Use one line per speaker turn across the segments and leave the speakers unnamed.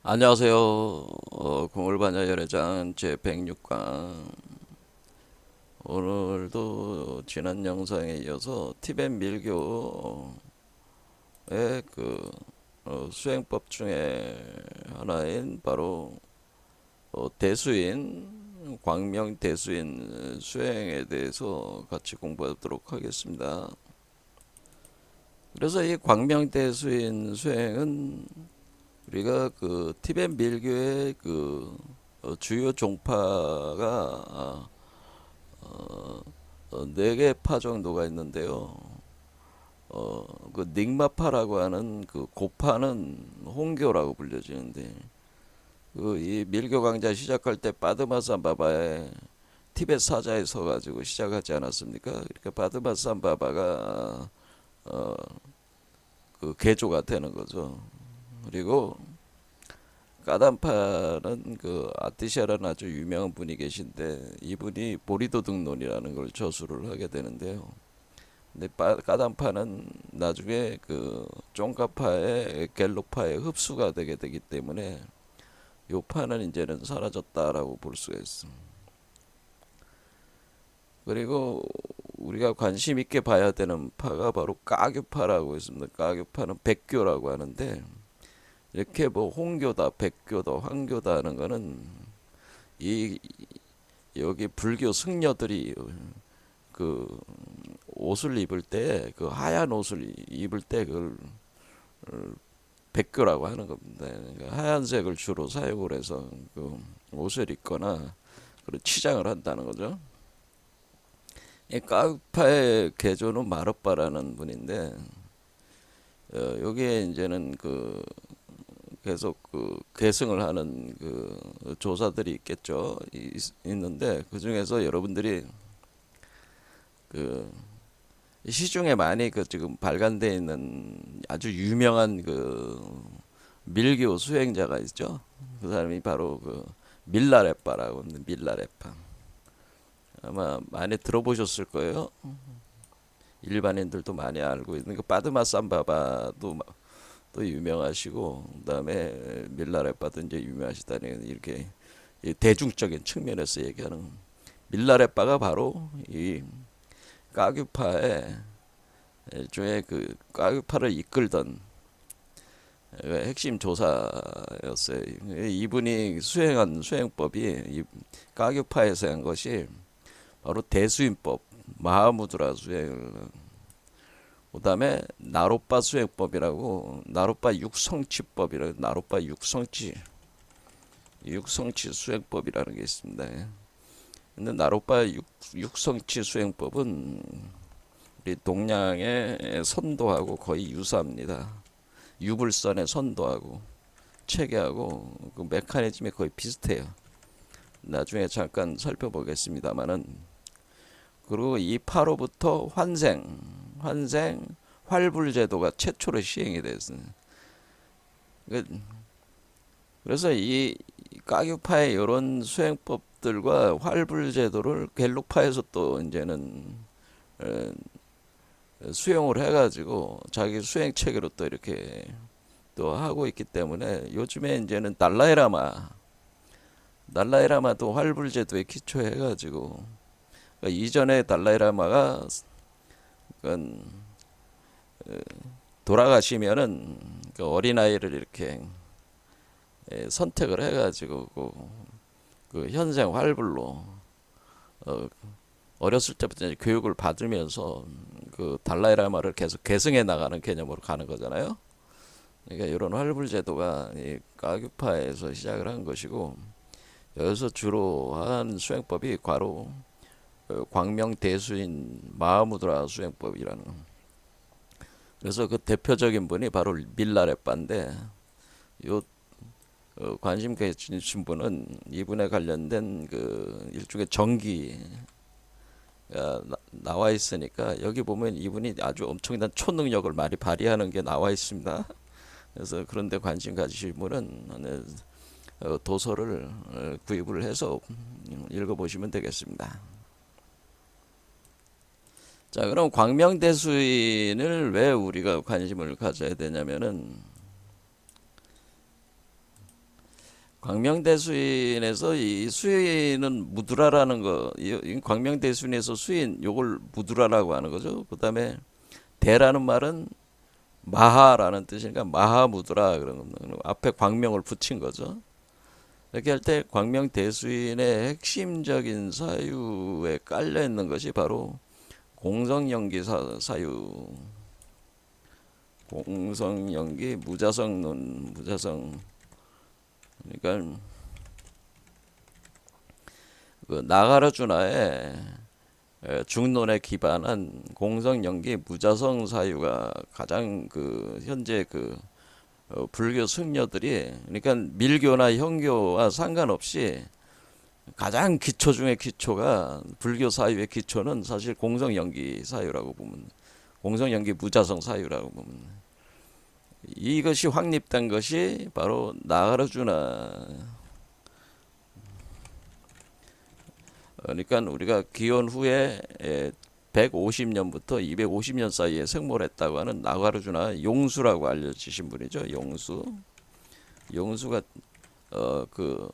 안녕하세요. 공울반야 열애장 제106강. 오늘도 지난 영상에 이어서 티벳 밀교의 수행법 중에 하나인 바로 대수인, 광명 대수인 수행에 대해서 같이 공부하도록 하겠습니다. 그래서 이 광명 대수인 수행은 우리가 티벳 밀교의 주요 종파가 네 개 파 정도가 있는데요. 닉마파라고 하는 고파는 홍교라고 불려지는데 이 밀교 강좌 시작할 때 바드마산바바의 티벳 사자에 서가지고 시작하지 않았습니까? 그러니까 바드마산바바가 어, 개조가 되는 거죠. 그리고 까담파는 아티샤라는 아주 유명한 분이 계신데 이분이 보리도등론이라는 걸 저수를 하게 되는데요. 근데 까담파는 나중에 쫑가파의 갤로파의 흡수가 되게 되기 때문에 요 파는 이제는 사라졌다라고 볼 수가 있습니다. 그리고 우리가 관심 있게 봐야 되는 파가 바로 까규파라고 있습니다. 까규파는 백교라고 하는데 이렇게 뭐 홍교다, 백교다, 황교다 하는 거는 이 여기 불교 승려들이 그 옷을 입을 때 그 하얀 옷을 입을 때 그걸 백교라고 하는 겁니다. 그러니까 하얀색을 주로 사용을 해서 그 옷을 입거나 그런 치장을 한다는 거죠. 이 까우파의 개조는 마르빠라는 분인데 여기에 이제는 계속 계승을 하는 조사들이 있겠죠. 있는데 그 중에서 여러분들이 그 시중에 많이 지금 발간돼 있는 아주 유명한 밀교 수행자가 있죠. 그 사람이 바로 밀라레빠라고 하는데 밀라레빠 아마 많이 들어보셨을 거예요. 일반인들도 많이 알고 있는 빠드마 삼바바도 또 유명하시고 그다음에 밀라레빠도 이제 유명하시다니 이렇게 대중적인 측면에서 얘기하는 밀라레빠가 바로 이 까규파의 일종의 까규파를 이끌던 핵심 조사였어요. 이분이 수행한 수행법이 이 까규파에서 한 것이 바로 대수인법, 마하무드라 수행을 그다음에 나로빠 수행법이라고 나로빠 육성치법이라고 나로빠 육성치 수행법이라는 게 있습니다. 근데 나로빠 육성치 수행법은 우리 동양의 선도하고 거의 유사합니다. 유불선의 선도하고 체계하고 그 메커니즘이 거의 비슷해요. 나중에 잠깐 살펴보겠습니다만은 그리고 이 파로부터 환생 활불제도가 최초로 시행이 됐어요. 그래서 이 까규파의 이런 수행법들과 활불제도를 갤록파에서 또 이제는 수용을 해가지고 자기 수행 체계로 또 이렇게 또 하고 있기 때문에 요즘에 이제는 달라이라마도 활불제도에 기초해가지고 그러니까 이전에 달라이라마가 돌아가시면은 어린아이를 이렇게 선택을 해가지고 현생 활불로 어렸을 때부터 이제 교육을 받으면서 달라이라마를 계속 계승해 나가는 개념으로 가는 거잖아요. 그러니까 이런 활불 제도가 이 까규파에서 시작을 한 것이고 여기서 주로 한 수행법이 바로 광명 대수인 마하무드라 수행법이라는. 그래서 그 대표적인 분이 바로 밀라레빠인데 요 관심 계신 분은 이분에 관련된 일종의 정기 나와 있으니까 여기 보면 이분이 아주 엄청난 초능력을 많이 발휘하는 게 나와 있습니다. 그래서 그런데 관심 가지실 분은 도서를 구입을 해서 읽어보시면 되겠습니다. 자, 그럼 광명대수인을 왜 우리가 관심을 가져야 되냐면은 광명대수인에서 이 수인은 무드라라는 거, 이 광명대수인에서 수인 요걸 무드라라고 하는 거죠. 그다음에 대라는 말은 마하라는 뜻이니까 마하무드라 그런 겁니다. 앞에 광명을 붙인 거죠. 이렇게 할 때 광명대수인의 핵심적인 사유에 깔려 있는 것이 바로 공성연기 사유, 공성연기 무자성론, 무자성. 그러니까 그 나가라주나의 중론에 기반한 공성연기 무자성 사유가 가장 그 현재 그 불교 승려들이, 그러니까 밀교나 형교와 상관없이 가장 기초 중에 기초가, 불교 사유의 기초는 사실 공성연기 사유라고 보면, 공성연기 무자성 사유라고 보면, 이것이 확립된 것이 바로 나가라주나. 그러니까 우리가 기원 후에 150년부터 250년 사이에 생몰했다고 하는 나가르주나 용수라고 알려지신 분이죠. 용수가 그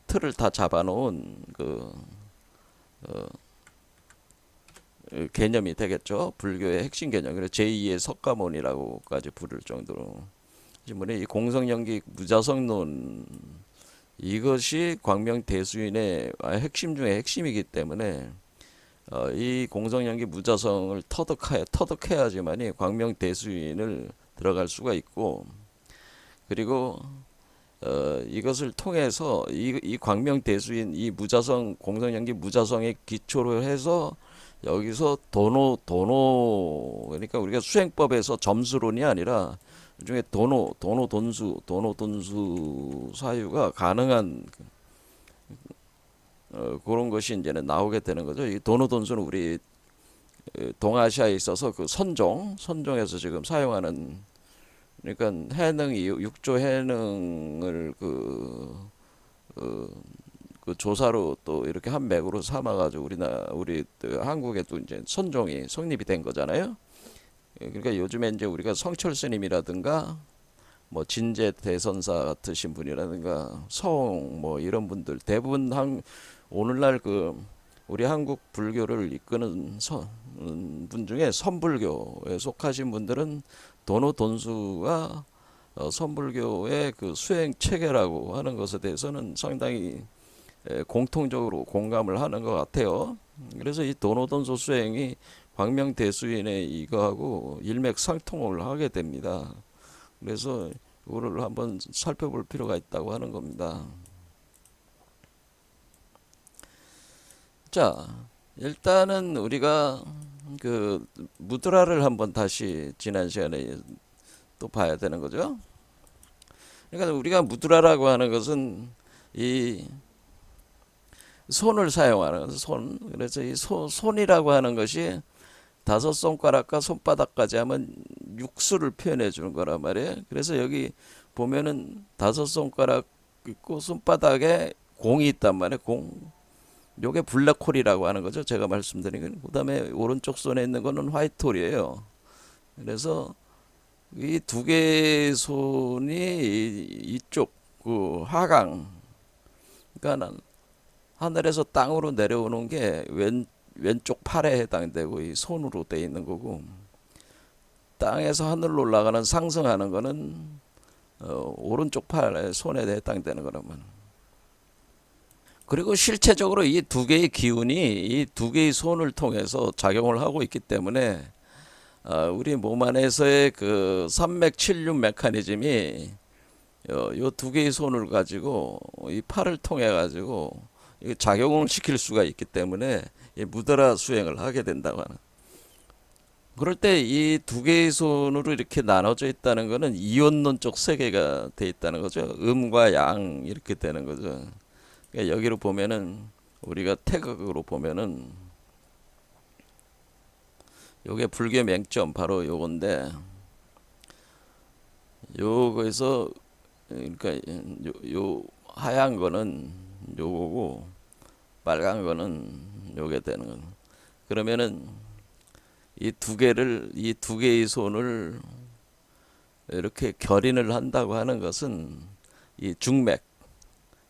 틀을 다 잡아놓은 그 개념이 되겠죠. 불교의 핵심 개념. 그래서 제2의 석가모니라고까지 부를 정도로 이 공성연기 무자성론, 이것이 광명대수인의 핵심 중에 핵심이기 때문에 이 공성연기 무자성을 터득해야지만이 광명대수인을 들어갈 수가 있고, 그리고 이것을 통해서 이 광명대수인, 이 무자성, 공성연기 무자성의 기초로 해서 여기서 그러니까 우리가 수행법에서 점수론이 아니라 중에 돈수 사유가 가능한 그런 것이 이제는 나오게 되는 거죠. 이 돈수는 우리 동아시아에 있어서 그 선종에서 지금 사용하는, 그러니까 해능이 육조 해능을 그 조사로 또 이렇게 한 맥으로 삼아가지고 우리 한국에도 이제 선종이 성립이 된 거잖아요. 그러니까 요즘에 이제 우리가 성철 스님이라든가 뭐 진제 대선사 같으신 분이라든가 서홍 뭐 이런 분들 대부분 오늘날 그 우리 한국 불교를 이끄는 분 중에 선불교에 속하신 분들은 돈수가 선불교의 그 수행 체계라고 하는 것에 대해서는 상당히 공통적으로 공감을 하는 것 같아요. 그래서 이 돈수 수행이 광명대수인의 이거하고 일맥상통을 하게 됩니다. 그래서 이거를 한번 살펴볼 필요가 있다고 하는 겁니다. 자, 일단은 우리가 그 무드라를 한번 다시 지난 시간에 또 봐야 되는 거죠. 그러니까 우리가 무드라라고 하는 것은 이 손을 사용하는 손. 그래서 이 손이라고 하는 것이 다섯 손가락과 손바닥까지 하면 육수를 표현해 주는 거란 말이에요. 그래서 여기 보면은 다섯 손가락 있고 손바닥에 공이 있단 말이에요. 공. 요게 블랙홀이라고 하는 거죠. 제가 말씀드린 건. 그다음에 오른쪽 손에 있는 거는 화이트홀이에요. 그래서 이 두 개의 손이 이쪽 그 하강, 그러니까 하늘에서 땅으로 내려오는 게 왼쪽 팔에 해당되고 이 손으로 돼 있는 거고, 땅에서 하늘로 올라가는 상승하는 거는 오른쪽 팔에 손에 해당되는 거라면. 그리고 실체적으로 이 두 개의 기운이 이 두 개의 손을 통해서 작용을 하고 있기 때문에 우리 몸 안에서의 그 삼맥7륜 메커니즘이 요 두 개의 손을 가지고 이 팔을 통해 가지고 작용을 시킬 수가 있기 때문에 이 무드라 수행을 하게 된다고 하는. 그럴 때 이 두 개의 손으로 이렇게 나눠져 있다는 것은 이원론적 세계가 돼 있다는 거죠. 음과 양 이렇게 되는 거죠. 그러니까 여기로 보면은 우리가 태극으로 보면은 요게 불교 맹점 바로 요건데, 요거에서 그러니까 요 하얀 거는 요거고 빨간 거는 요게 되는 거. 그러면은 이 두 개의 손을 이렇게 결인을 한다고 하는 것은 이 중맥,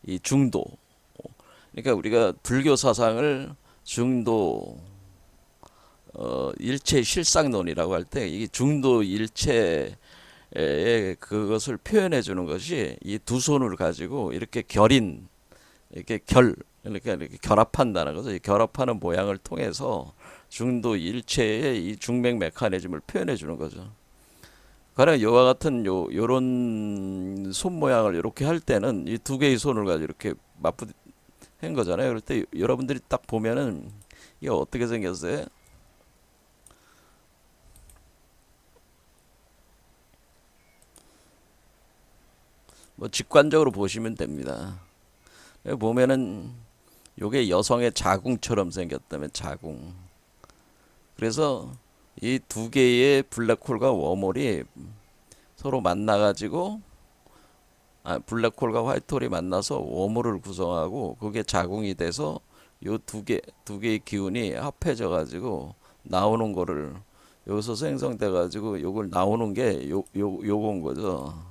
이 중도. 그러니까 우리가 불교 사상을 중도 일체 실상론이라고 할 때 이 중도 일체의 그것을 표현해 주는 것이 이 두 손을 가지고 이렇게 결인 이렇게 이렇게 결합한다는 거죠. 이 결합하는 모양을 통해서 중도 일체의 이 중맥 메커니즘을 표현해 주는 거죠. 가령 이와 같은 요런 손 모양을 이렇게 할 때는 이 두 개의 손을 가지고 이렇게 맞부한 거잖아요. 그럴 때 여러분들이 딱 보면은 이게 어떻게 생겼어요? 뭐 직관적으로 보시면 됩니다. 보면은 요게 여성의 자궁처럼 생겼다면 자궁. 그래서 이 두 개의 블랙홀과 웜홀이 서로 만나가지고 블랙홀과 화이트홀이 만나서 웜홀을 구성하고 그게 자궁이 돼서 요 두 개의 기운이 합해져 가지고 나오는 거를 여기서 생성돼 가지고 요걸 나오는 게 요건 거죠.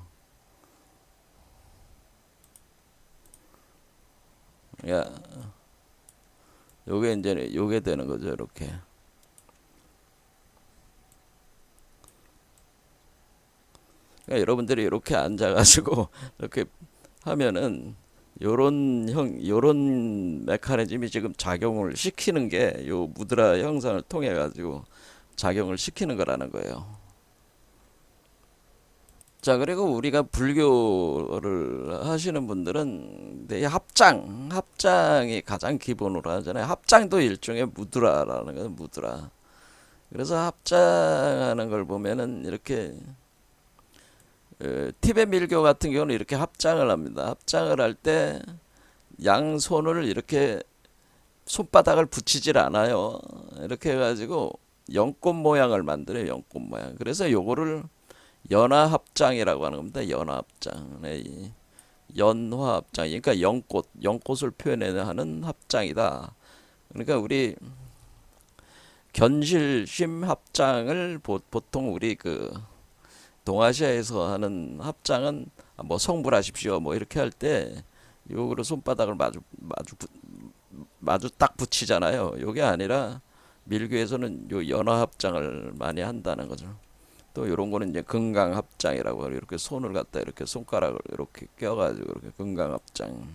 야, 요게 이제 요게 되는 거죠, 이렇게. 그러니까 여러분들이 이렇게 앉아가지고 이렇게 하면은 요런 메커니즘이 지금 작용을 시키는 게 요 무드라 형상을 통해 가지고 작용을 시키는 거라는 거예요. 자, 그리고 우리가 불교를 하시는 분들은 이 합장이 가장 기본으로 하잖아요. 합장도 일종의 무드라라는 거예요, 무드라. 그래서 합장하는 걸 보면은 이렇게 티베트 밀교 같은 경우는 이렇게 합장을 합니다. 합장을 할 때 양손을 이렇게 손바닥을 붙이질 않아요. 이렇게 해가지고 연꽃 모양을 만들어요. 연꽃 모양. 그래서 요거를 연화합장이라고 하는 겁니다. 연화합장. 네, 연화합장. 그러니까 연꽃을 표현하는 합장이다. 그러니까 우리 견실심 합장을 보통 우리 그 동아시아에서 하는 합장은 뭐 성불하십시오 뭐 이렇게 할 때 요거를 손바닥을 마주 딱 붙이잖아요. 요게 아니라 밀교에서는 요 연화합장을 많이 한다는 거죠. 또 요런 거는 이제 금강합장이라고 해요. 이렇게 손을 갖다 이렇게 손가락을 이렇게 껴가지고 이렇게 금강합장.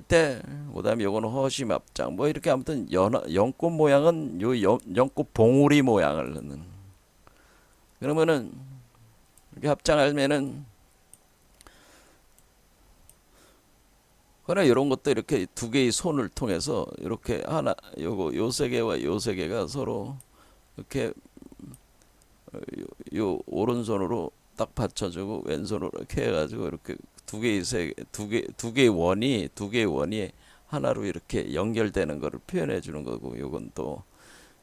때 그다음에 요거는 허심합장. 뭐 이렇게 아무튼 연꽃 모양은 요 연꽃 봉우리 모양을 넣는. 그러면은 이렇게 합장하면은 그러나 이런 것도 이렇게 두 개의 손을 통해서 이렇게 하나 요 세 개와 요 세 개가 서로 이렇게 요 오른손으로 딱 받쳐주고 왼손으로 이렇게 해가지고 이렇게 두 개의 원이 하나로 이렇게 연결되는 것을 표현해 주는 거고 요건 또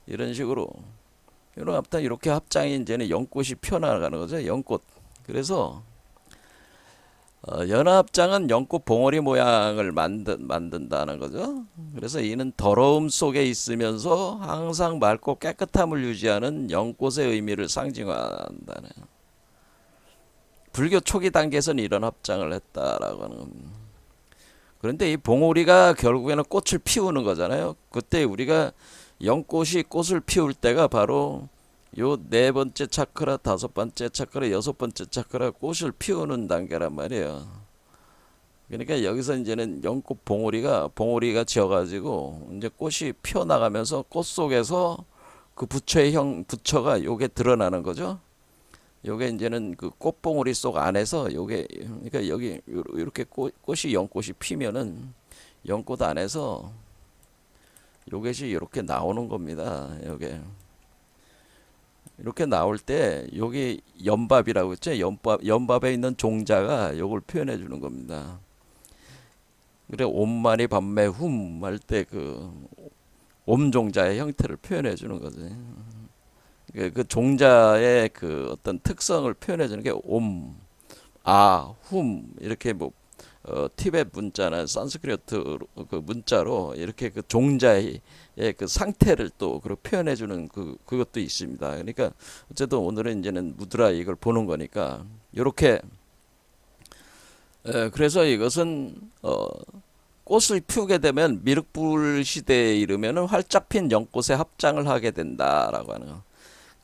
이런 식으로 이런 합tan 이렇게 합장이 이제는 연꽃이 펴나가는 거죠. 연꽃. 그래서 연합장은 연꽃 봉오리 모양을 만든다는 거죠. 그래서 이는 더러움 속에 있으면서 항상 맑고 깨끗함을 유지하는 연꽃의 의미를 상징한다는. 불교 초기 단계에서는 이런 합장을 했다라고 하는 겁니다. 그런데 이 봉오리가 결국에는 꽃을 피우는 거잖아요. 그때 우리가 연꽃이 꽃을 피울 때가 바로 요 네 번째 차크라, 다섯 번째 차크라, 여섯 번째 차크라 꽃을 피우는 단계란 말이에요. 그러니까 여기서 이제는 연꽃 봉오리가 지어가지고 이제 꽃이 피어나가면서 꽃 속에서 그 부처가 요게 드러나는 거죠. 요게 이제는 그 꽃봉오리 속 안에서 요게 그러니까 여기 이렇게 꽃이 연꽃이 피면은 연꽃 안에서 요것이 이렇게 나오는 겁니다. 요게 이렇게 나올 때 여기 연밥이라고 했죠. 연밥에 있는 종자가 요걸 표현해 주는 겁니다. 그래 옴마니 밤매 훔 할 때 그 옴종자의 형태를 표현해 주는 거지. 그 종자의 그 어떤 특성을 표현해 주는 게 옴, 훔 이렇게 뭐 티베트 문자나 산스크리트 그 문자로 이렇게 그 종자의 그 상태를 또 그렇게 표현해 주는 그것도 있습니다. 그러니까 어쨌든 오늘은 이제는 무드라 이걸 보는 거니까 이렇게 그래서 이것은 꽃을 피우게 되면 미륵불 시대에 이르면은 활짝 핀 연꽃에 합장을 하게 된다라고 하는 거.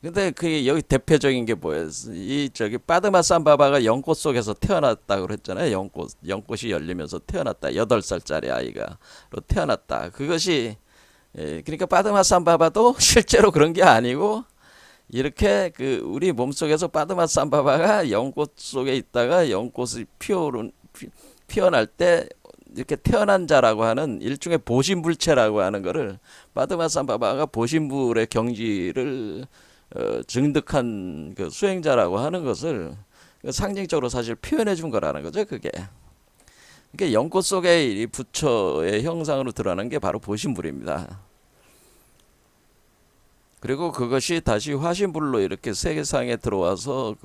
근데 그 여기 대표적인 게 뭐예요? 이 저기 빠드마 삼바바가 연꽃 속에서 태어났다 그랬잖아요. 연꽃이 열리면서 태어났다. 8살짜리 아이가로 태어났다. 그것이 그러니까 빠드마 삼바바도 실제로 그런 게 아니고 이렇게 그 우리 몸속에서 빠드마 삼바바가 연꽃 속에 있다가 연꽃이 피어날 때 이렇게 태어난 자라고 하는 일종의 보신불체라고 하는 거를 빠드마 삼바바가 보신불의 경지를 증득한 그 수행자라고 하는 것을 상징적으로 사실 표현해 준 거라는 거죠. 그게. 그러니까 연꽃 속에 이 부처의 형상으로 드러나는 게 바로 보신불입니다. 그리고 그것이 다시 화신불로 이렇게 세계상에 들어와서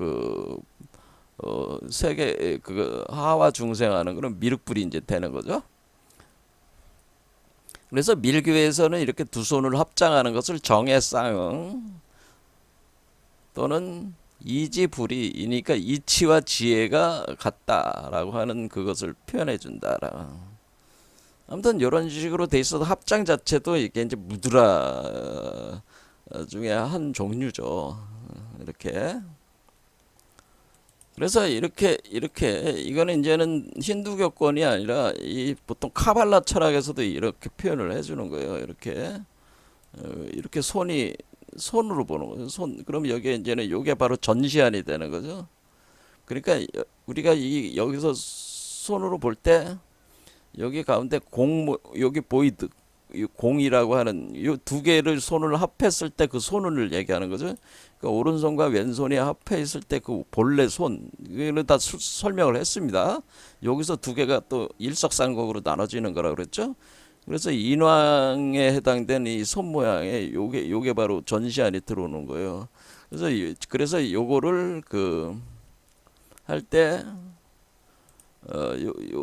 세계 그 하와 중생하는 그런 미륵불이 이제 되는 거죠. 그래서 밀교에서는 이렇게 두 손을 합장하는 것을 정해쌍응 또는 이지불이니까 이치와 지혜가 같다라고 하는 그것을 표현해 준다라. 아무튼 이런 식으로 돼 있어도 합장 자체도 이게 이제 무드라 중에 한 종류죠. 이렇게. 그래서 이렇게 이거는 이제는 힌두교권이 아니라 이 보통 카발라 철학에서도 이렇게 표현을 해주는 거예요. 이렇게 손으로 보는 거죠. 그럼 여기에 이제는 요게 바로 전시안이 되는 거죠. 그러니까 우리가 여기서 손으로 볼 때 여기 가운데 여기 보이드 이 공이라고 하는 이 두 개를 손을 합했을 때 그 손을 얘기하는 거죠. 그러니까 오른손과 왼손이 합해 있을 때 그 본래 손 이거는 다 설명을 했습니다. 여기서 두 개가 또 일석삼각으로 나눠지는 거라 그랬죠. 그래서 인왕에 해당된 이 손 모양에 요게 바로 전시안이 들어오는 거예요. 그래서 요거를 그 할 때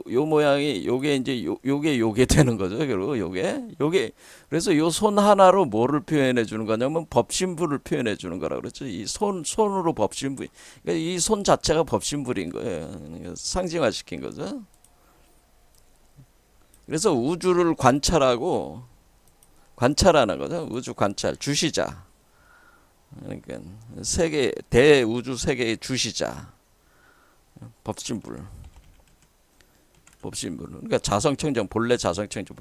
요 모양이 요게 이제 요게 되는 거죠. 그리고 요게 그래서 요 손 하나로 뭐를 표현해 주는 거냐면 법신불을 표현해 주는 거라 그랬죠. 이 손으로 법신불. 그러니까 이 손 자체가 법신불인 거예요. 상징화 시킨 거죠. 그래서 우주를 관찰하는 거죠. 우주 관찰, 주시자. 그러니까 대우주 세계의 주시자. 법신불. 그러니까 자성청정, 본래 자성청정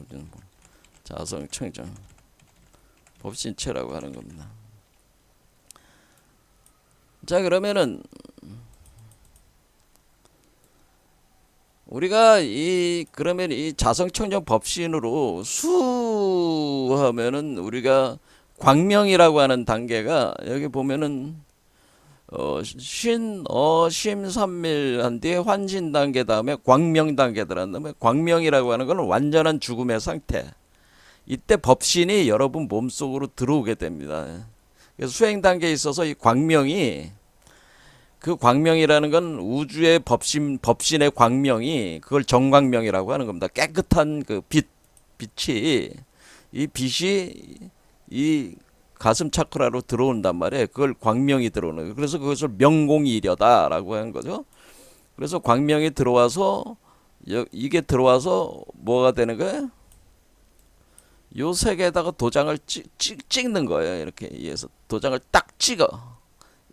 법신체라고 하는 겁니다. 자, 그러면은 우리가 그러면 이 자성청정 법신으로 수하면은 우리가 광명이라고 하는 단계가 여기 보면은 심삼밀한 뒤에 환신 단계 다음에 광명 단계 들어간 다음에 광명이라고 하는 건 완전한 죽음의 상태. 이때 법신이 여러분 몸속으로 들어오게 됩니다. 그래서 수행 단계에 있어서 이 광명이 그 광명이라는 건 우주의 법신의 광명이 그걸 정광명이라고 하는 겁니다. 깨끗한 그 빛이 이 빛이 이 가슴 차크라로 들어온단 말이에요. 그걸 광명이 들어오는 거예요. 그래서 그것을 명공이려다라고 하는 거죠. 그래서 광명이 들어와서 이게 들어와서 뭐가 되는 거예요? 요 색에다가 도장을 찍는 거예요. 이렇게 이해해서 도장을 딱 찍어.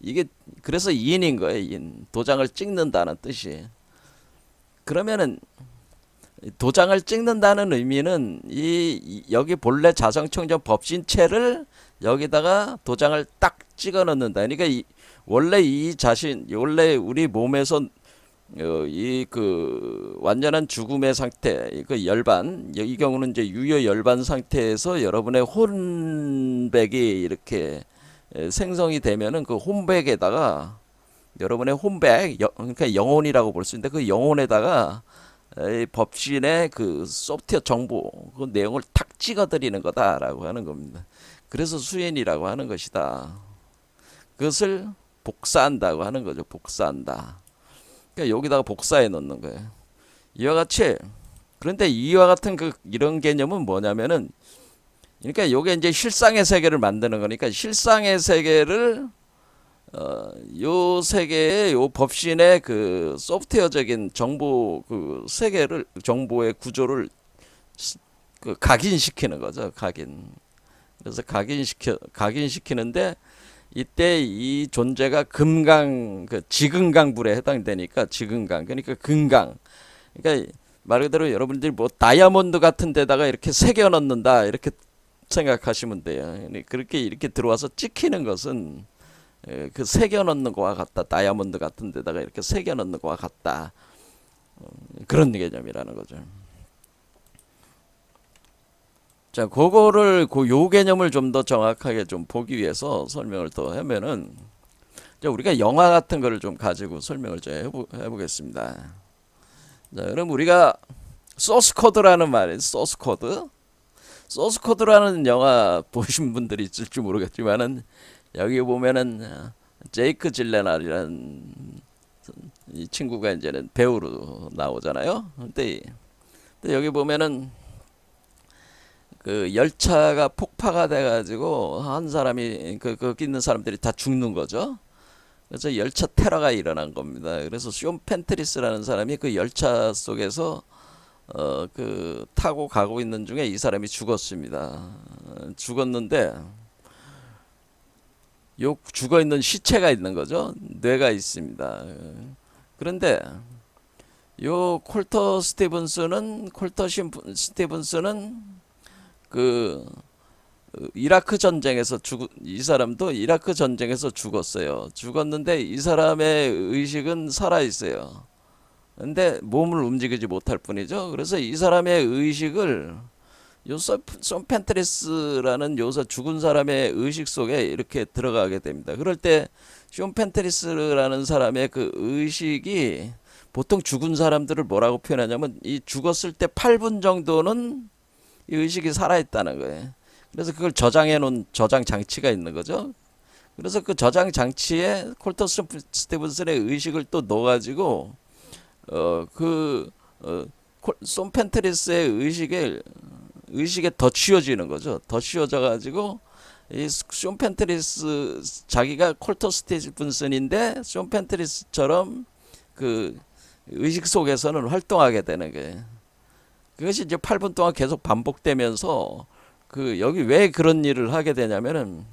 이게 그래서 인인 거예요. 인. 도장을 찍는다는 뜻이. 그러면은 도장을 찍는다는 의미는 여기 본래 자성청정 법신체를 여기다가 도장을 딱 찍어 넣는다. 그러니까 원래 우리 몸에서 완전한 죽음의 상태, 그 열반, 이 경우는 이제 유효 열반 상태에서 여러분의 혼백이 이렇게 생성이 되면은 그 혼백에다가 여러분의 혼백, 그러니까 영혼이라고 볼 수 있는데 그 영혼에다가 이 법신의 그 소프트웨어 정보, 그 내용을 탁 찍어드리는 거다라고 하는 겁니다. 그래서 수행이라고 하는 것이다. 그것을 복사한다고 하는 거죠. 복사한다. 그러니까 여기다가 복사해 놓는 거예요. 이와 같이 그런데 이와 같은 이런 개념은 뭐냐면은 그러니까 요게 이제 실상의 세계를 만드는 거니까 실상의 세계를 요 세계의 요 법신의 그 소프트웨어적인 정보 그 세계를 정보의 구조를 그 각인시키는 거죠. 각인. 그래서 각인시키는데 이때 이 존재가 금강 그 지금강불에 해당되니까 지금강 그러니까 금강 그러니까 말 그대로 여러분들이 뭐 다이아몬드 같은 데다가 이렇게 새겨 넣는다 이렇게 생각하시면 돼요. 그렇게 이렇게 들어와서 찍히는 것은 그 새겨 넣는 거와 같다. 다이아몬드 같은 데다가 이렇게 새겨 넣는 거와 같다. 그런 개념이라는 거죠. 자, 그거를 요 개념을 좀 더 정확하게 좀 보기 위해서 설명을 더 하면은 우리가 영화 같은 거를 좀 가지고 설명을 좀 해보겠습니다. 자, 그럼 우리가 소스 코드라는 말이 소스 코드. 소스 코드라는 영화 보신 분들이 있을지 모르겠지만은 여기 보면은 제이크 질레날이라는 이 친구가 이제는 배우로 나오잖아요. 근데 여기 보면은 그 열차가 폭파가 돼가지고 한 사람이 거기 있는 사람들이 다 죽는 거죠. 그래서 열차 테러가 일어난 겁니다. 그래서 쇼 펜트리스라는 사람이 그 열차 속에서 그 타고 가고 있는 중에 이 사람이 죽었습니다. 죽었는데 요 죽어 있는 시체가 있는 거죠. 뇌가 있습니다. 그런데 요 콜터 스티븐스는 그 이라크 전쟁에서 이 사람도 이라크 전쟁에서 죽었어요. 죽었는데 이 사람의 의식은 살아 있어요. 근데 몸을 움직이지 못할 뿐이죠. 그래서 이 사람의 의식을 쏨 펜트리스라는 요새 죽은 사람의 의식 속에 이렇게 들어가게 됩니다. 그럴 때 쏨 펜트리스라는 사람의 그 의식이 보통 죽은 사람들을 뭐라고 표현하냐면 이 죽었을 때 8분 정도는 이 의식이 살아있다는 거예요. 그래서 그걸 저장해 놓은 저장 장치가 있는 거죠. 그래서 그 저장 장치에 콜터 스티븐슨의 의식을 또 넣어가지고 쏨 펜트리스의 의식에 더 쥐어지는 거죠. 더 쥐어져 가지고 쏨 펜트리스 자기가 콜터 스티븐슨인데 쏨 펜트리스처럼 그 의식 속에서는 활동하게 되는 거예요. 그것이 이제 8분 동안 계속 반복되면서 그 여기 왜 그런 일을 하게 되냐면은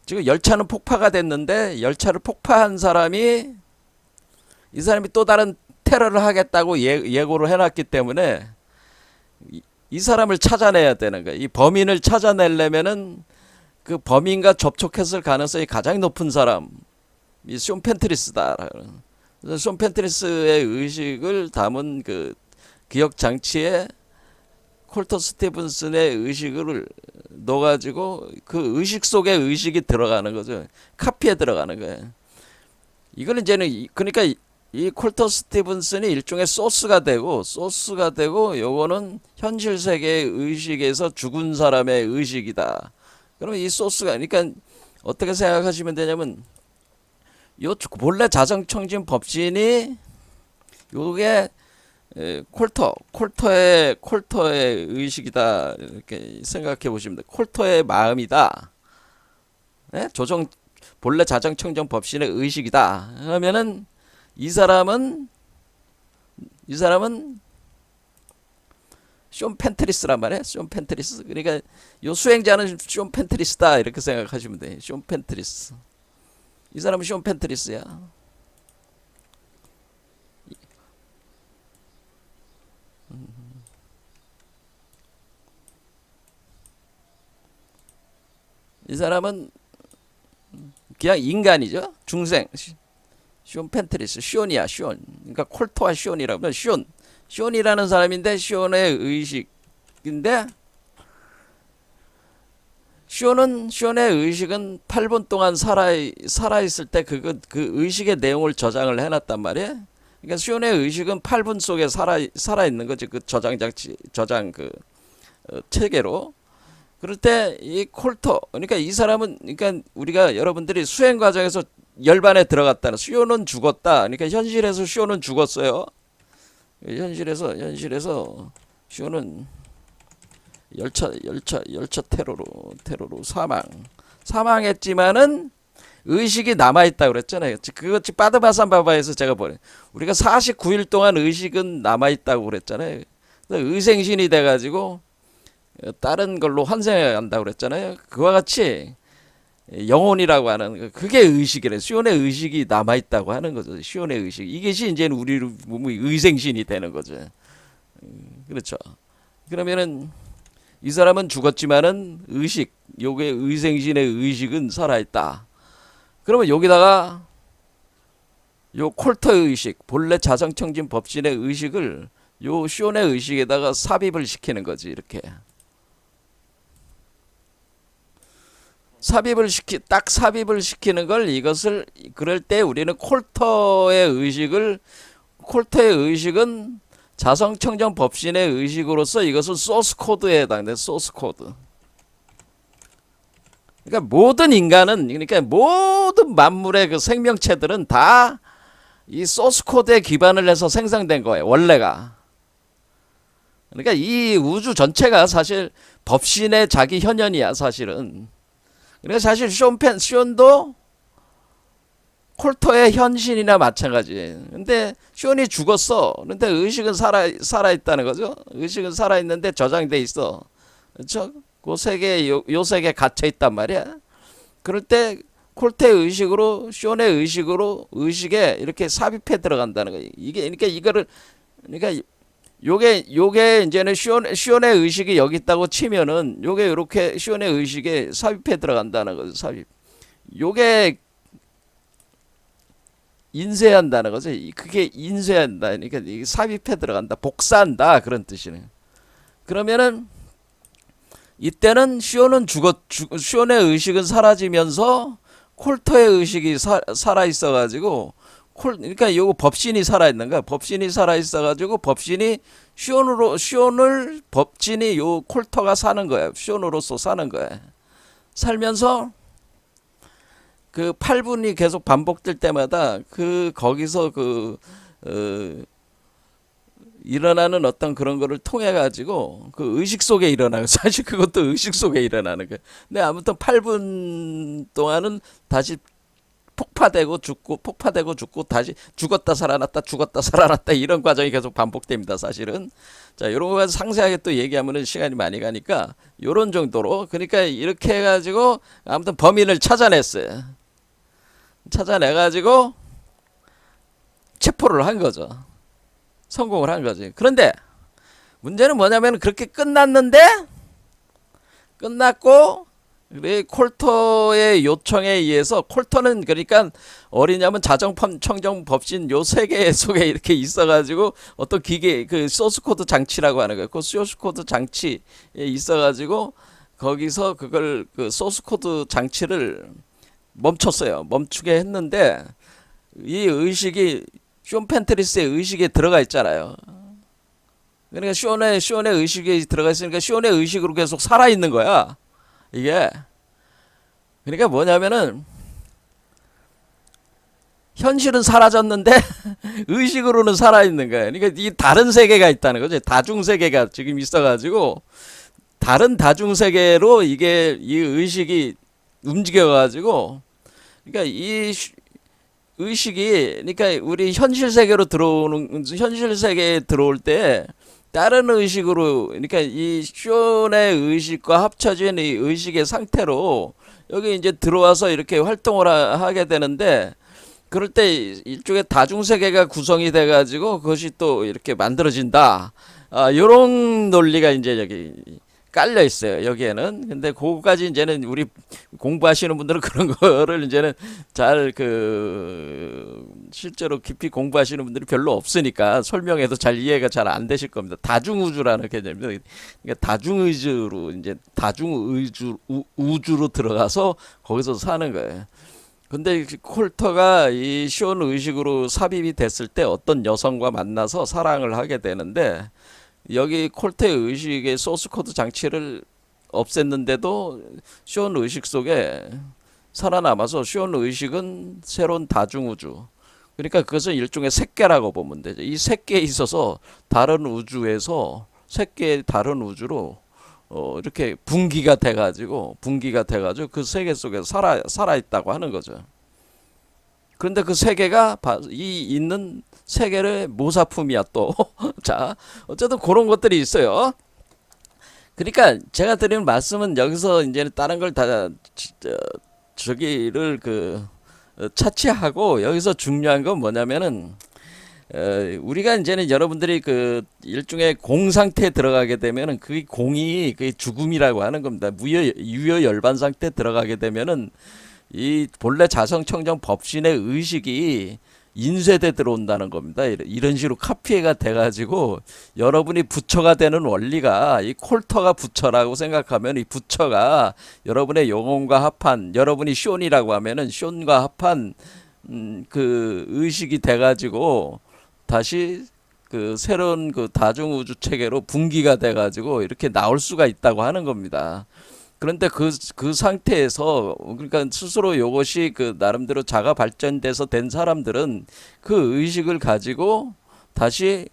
지금 열차는 폭파가 됐는데 열차를 폭파한 사람이 이 사람이 또 다른 테러를 하겠다고 예고를 해놨기 때문에 이 사람을 찾아내야 되는 거예요. 이 범인을 찾아내려면은 그 범인과 접촉했을 가능성이 가장 높은 사람이 쏨 펜트리스다. 그래서 쏨 펜트리스의 의식을 담은 그 기억 장치에 콜터 스티븐슨의 의식을 넣어가지고 그 의식 속에 의식이 들어가는 거죠. 카피에 들어가는 거예요. 이걸 이제는 그러니까 이 콜터 스티븐슨이 일종의 소스가 되고 요거는 현실 세계의 의식에서 죽은 사람의 의식이다. 그러면 이 소스가 그러니까 어떻게 생각하시면 되냐면 요 본래 자정청진 법신이 요게 콜터의 의식이다 이렇게 생각해 보시면 돼. 콜터의 마음이다. 네? 본래 자정청정 법신의 의식이다. 그러면은 이 사람은 쏨 펜트리스란 말이야. 쏨 펜트리스. 그러니까 요 수행자는 쏨 펜트리스다 이렇게 생각하시면 돼. 쏨 펜트리스. 이 사람은 쏨 펜트리스야. 이 사람은 그냥 인간이죠. 중생. 쏨 펜트리스. 쏨이야. 쏨. 그러니까 콜토와 쏨이라고 하면 쏨이라는 사람인데 쏨의 의식인데 쏨의 의식은 8분 동안 살아있을 때 그 의식의 내용을 저장을 해놨단 말이에요. 그러니까 쏨의 의식은 8분 속에 살아있는 거지. 그 저장 체계로. 그럴 때 이 콜터, 그러니까 이 사람은, 그러니까 우리가 여러분들이 수행 과정에서 열반에 들어갔다는, 쏨은 죽었다. 그러니까 현실에서 쏨은 죽었어요. 현실에서 쏨은 열차 테러로 사망했지만은 의식이 남아있다고 그랬잖아요. 그거 빠드바산바바에서 제가 보내. 우리가 49일 동안 의식은 남아있다고 그랬잖아요. 의생신이 돼가지고 다른 걸로 환생한다고 그랬잖아요. 그와 같이 영혼이라고 하는 그게 의식이래. 시온의 의식이 남아있다고 하는 거죠. 시온의 의식. 이것이 이제 우리 몸의 의생신이 되는 거죠. 그렇죠. 그러면은 이 사람은 죽었지만은 의식, 요게 의생신의 의식은 살아있다. 그러면 여기다가 요 콜터의 의식, 본래 자성청진 법신의 의식을 요 시온의 의식에다가 삽입을 시키는 거지. 이렇게 딱 삽입을 시키는 걸, 이것을 그럴 때 우리는 콜터의 의식은 자성청정 법신의 의식으로서 이것은 소스 코드에 해당돼. 소스 코드. 그러니까 모든 인간은, 그러니까 모든 만물의 그 생명체들은 다 이 소스 코드에 기반을 해서 생성된 거예요. 원래가. 그러니까 이 우주 전체가 사실 법신의 자기 현현이야, 사실은. 그러니까 사실 시온도 콜터의 현신이나 마찬가지. 근데 시온이 죽었어. 근데 의식은 살아있다는 거죠. 의식은 살아있는데 저장돼 있어. 그렇죠? 그 세계, 요 세계에 갇혀있단 말이야. 그럴 때 콜터의 의식으로, 시온의 의식으로, 의식에 이렇게 삽입해 들어간다는 거예요. 이게, 그러니까 이거를, 그러니까 요게 이제는 시온의 의식이 여기 있다고 치면은 요게 이렇게 시온의 의식에 삽입해 들어간다는 거죠. 삽입. 요게 인쇄한다는 거죠. 그게 인쇄한다. 그러니까 이게 삽입해 들어간다. 복사한다. 그런 뜻이네. 그러면은 이때는 시온의 의식은 사라지면서 콜터의 의식이 살아 있어 가지고 그러니까 요거 법신이 살아있는 거야. 법신이 살아있어가지고 법신이 법신이 요 콜터가 사는 거야. 시온으로서 사는 거야. 살면서 그 8분이 계속 반복될 때마다 거기서 일어나는 어떤 그런 거를 통해 가지고 그 의식 속에 일어나요. 사실 그것도 의식 속에 일어나는 거야. 근데 아무튼 8분 동안은 다시 폭파되고 죽고 다시 죽었다 살아났다 이런 과정이 계속 반복됩니다. 사실은. 자, 이런 거 가지고 상세하게 또 얘기하면은 시간이 많이 가니까 요런 정도로, 그러니까 이렇게 해가지고 아무튼 범인을 찾아냈어요. 찾아내가지고 체포를 한 거죠. 성공을 한 거지. 그런데 문제는 뭐냐면 그렇게 끝났고 우리 콜터의 요청에 의해서, 콜터는 그러니까 어리냐면 자정청정 법신 요 세계 속에 이렇게 있어가지고 어떤 기계, 그 소스코드 장치라고 하는 거예요. 그 소스코드 장치에 있어가지고 거기서 그걸 그 소스코드 장치를 멈췄어요. 멈추게 했는데 이 의식이 쇼 펜트리스의 의식에 들어가 있잖아요. 그러니까 시온의 의식에 들어가 있으니까 시온의 의식으로 계속 살아 있는 거야. 이게 그러니까 뭐냐면은 현실은 사라졌는데 의식으로는 살아있는 거야. 그러니까 이 다른 세계가 있다는 거죠. 다중세계가 지금 있어가지고 다른 다중세계로 이 의식이 움직여가지고, 그러니까 이 의식이, 그러니까 우리 현실 세계에 들어올 때 다른 의식으로, 그러니까 이 시온의 의식과 합쳐진 이 의식의 상태로 여기 이제 들어와서 이렇게 활동을 하게 되는데, 그럴 때 일종의 다중세계가 구성이 돼가지고 그것이 또 이렇게 만들어진다. 요런 논리가 이제 여기 깔려 있어요. 여기에는. 근데 그거까지 이제는 우리 공부하시는 분들은 그런 거를 이제는 잘 실제로 깊이 공부하시는 분들이 별로 없으니까 설명해도 잘 이해가 잘 안 되실 겁니다. 다중우주라는 개념입니다. 그러니까 우주로 들어가서 거기서 사는 거예요. 근데 콜터가 이 시온 의식으로 삽입이 됐을 때 어떤 여성과 만나서 사랑을 하게 되는데, 여기 콜터의 의식의 소스코드 장치를 없앴는데도 시온 의식 속에 살아남아서, 시온 의식은 새로운 다중우주, 그러니까 그것은 일종의 색계라고 보면 되죠. 이 색계에 있어서 다른 우주로 이렇게 분기가 돼가지고 그 세계 속에 살아 있다고 하는 거죠. 그런데 그 세계가 이 있는 세계의 모사품이야 또. 자, 어쨌든 그런 것들이 있어요. 그러니까 제가 드리는 말씀은 여기서 이제는 다른 걸 다 저기를 차치하고 여기서 중요한 건 뭐냐면은 우리가 이제는 여러분들이 그 일종의 공 상태에 들어가게 되면은 그 공이 그 죽음이라고 하는 겁니다. 유효 열반 상태에 들어가게 되면은 이 본래 자성청정 법신의 의식이 인쇄돼 들어온다는 겁니다. 이런 식으로 카피가 돼가지고 여러분이 부처가 되는 원리가 이 콜터가 부처라고 생각하면 이 부처가 여러분의 영혼과 합한, 여러분이 쇼이라고 하면은 쇼과 합한 그 의식이 돼가지고 다시 그 새로운 그 다중우주 체계로 분기가 돼가지고 이렇게 나올 수가 있다고 하는 겁니다. 그런데 그 상태에서 그러니까 스스로 요것이 그 나름대로 자가 발전돼서 된 사람들은 그 의식을 가지고 다시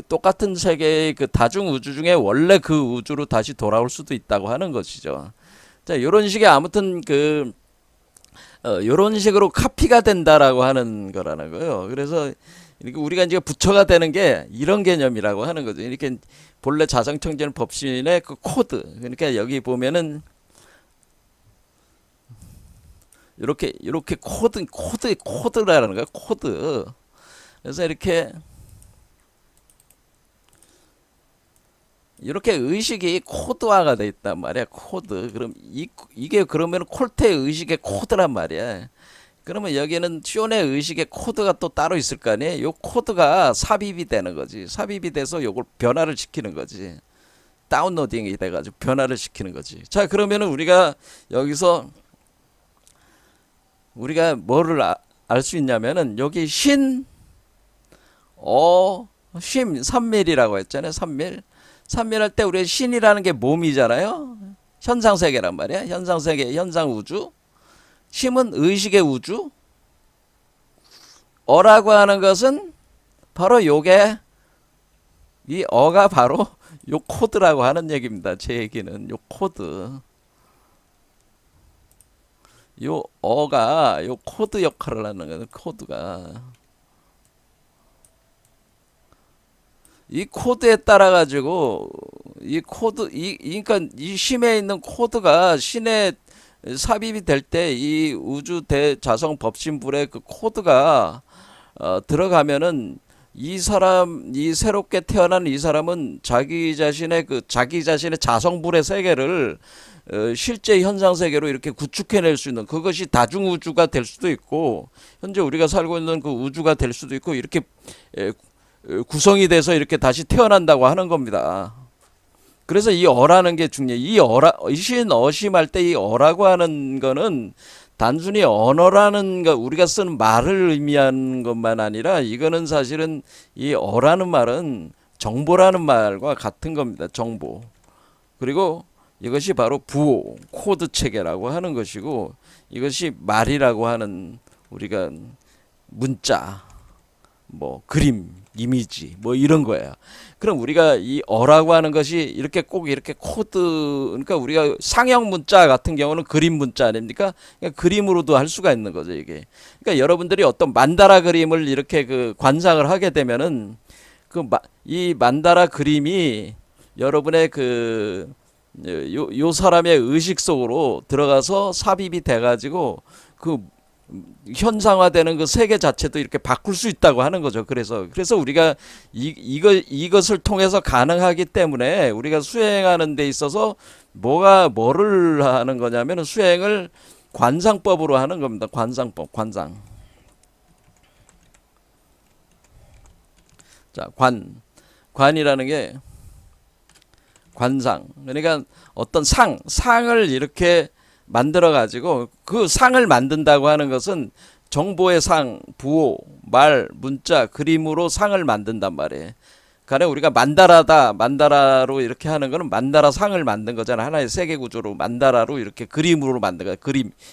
똑같은 세계의 그 다중 우주 중에 원래 그 우주로 다시 돌아올 수도 있다고 하는 것이죠. 자, 이런 식의 아무튼 요런 식으로 카피가 된다라고 하는 거라는 거예요. 그래서 이렇게 우리가 이제 부처가 되는 게 이런 개념이라고 하는 거죠. 이렇게 본래 자성청정 법신의 그 코드. 그러니까 여기 보면은 이렇게 코드라는 거야. 코드. 그래서 이렇게 의식이 코드화가 돼 있단 말이야. 코드. 그럼 이게 그러면 콜테의 의식의 코드란 말이야. 그러면 여기는 쇼의 의식의 코드가 또 따로 있을 거 아니에요. 요 코드가 삽입이 되는 거지. 삽입이 돼서 요걸 변화를 시키는 거지. 다운로딩이 돼가지고 변화를 시키는 거지. 자, 그러면은 우리가 여기서 우리가 뭐를 알 수 있냐면은 여기 삼밀이라고 했잖아요. 삼밀할 때 우리 신이라는 게 몸이잖아요. 현상세계란 말이야. 현상세계, 현상우주. 심은 의식의 우주. 어라고 하는 것은 바로 요게 이 어가 바로 요 코드라고 하는 얘기입니다. 제 얘기는 요 코드. 요 어가 요 코드 역할을 하는 거예요. 코드가. 이 코드에 따라 가지고 이 코드 그러니까 이 심에 있는 코드가 신의 삽입이 될 때 이 우주 대자성 법신불의 그 코드가 들어가면은 이 새롭게 태어난 이 사람은 자기 자신의 자성불의 세계를 실제 현상 세계로 이렇게 구축해낼 수 있는 그것이 다중우주가 될 수도 있고 현재 우리가 살고 있는 그 우주가 될 수도 있고 이렇게 구성이 돼서 이렇게 다시 태어난다고 하는 겁니다. 그래서 이 어라는 게 중요해요. 어심할 때 이 어라고 하는 거는 단순히 언어라는 거 우리가 쓰는 말을 의미하는 것만 아니라 이거는 사실은 이 어라는 말은 정보라는 말과 같은 겁니다. 정보. 그리고 이것이 바로 부호, 코드 체계라고 하는 것이고 이것이 말이라고 하는 우리가 문자, 뭐 그림, 이미지 뭐 이런 거예요. 그럼 우리가 이 어라고 하는 것이 이렇게 꼭 이렇게 코드 그러니까 우리가 상형 문자 같은 경우는 그림 문자 아닙니까? 그러니까 그림으로도 할 수가 있는 거죠, 이게. 그러니까 여러분들이 어떤 만다라 그림을 이렇게 관상을 하게 되면은 이 만다라 그림이 여러분의 요 사람의 의식 속으로 들어가서 삽입이 돼 가지고 현상화되는 그 세계 자체도 이렇게 바꿀 수 있다고 하는 거죠. 그래서 우리가 이것을 통해서 가능하기 때문에 우리가 수행하는 데 있어서 뭐를 하는 거냐면 수행을 관상법으로 하는 겁니다. 관상법, 관상. 자, 관이라는 게 관상. 그러니까 어떤 상을 이렇게 만들어 가지고 그 상을 만든다고 하는 것은 정보의 상, 부호, 말, 문자, 그림으로 상을 만든단 말이에요. 그러니까 우리가 만다라로 이렇게 하는 거는 만다라 상을 만든 거잖아요. 하나의 세계 구조로 만다라로 이렇게 그림으로 만든 거예요.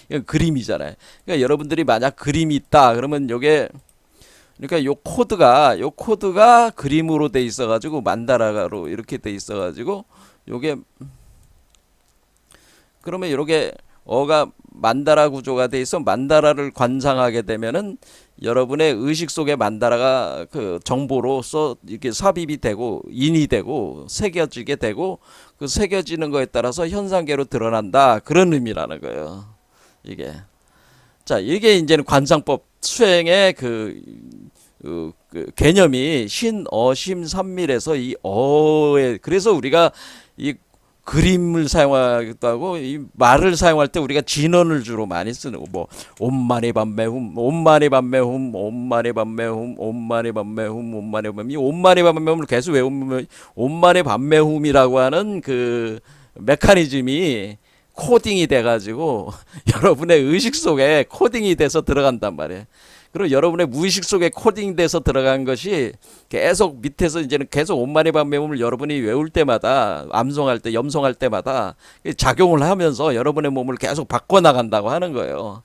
이건 그림이잖아요. 그러니까 여러분들이 만약 그림이 있다 그러면 그러니까 요 코드가 그림으로 돼 있어 가지고 만다라로 이렇게 돼 있어 가지고 요게 그러면 이렇게 어가 만다라 구조가 돼 있어 만다라를 관상하게 되면은 여러분의 의식 속에 만다라가 그 정보로서 이게 삽입이 되고 인이 되고 새겨지게 되고 그 새겨지는 거에 따라서 현상계로 드러난다 그런 의미라는 거예요. 이게 자 이게 이제는 관상법 수행의 그 개념이 신어심산밀에서 이 어에 그래서 우리가 이 그림을 사용하기도 하고 이 말을 사용할 때 우리가 진언을 주로 많이 쓰는 뭐 옴마니 밤매훔 옴마니 밤매훔 옴마니 밤매훔 옴마니 밤매훔 옴마니 밤매 이 옴마니 밤매훔을 계속 외우면 옴마니 밤매훔이라고 하는 그 메커니즘이 코딩이 돼가지고 여러분의 의식 속에 코딩이 돼서 들어간단 말이에요. 그리고 여러분의 무의식 속에 코딩돼서 들어간 것이 계속 밑에서 이제는 계속 옴마니 밤매움을 여러분이 외울 때마다 암송할 때 염송할 때마다 작용을 하면서 여러분의 몸을 계속 바꿔나간다고 하는 거예요.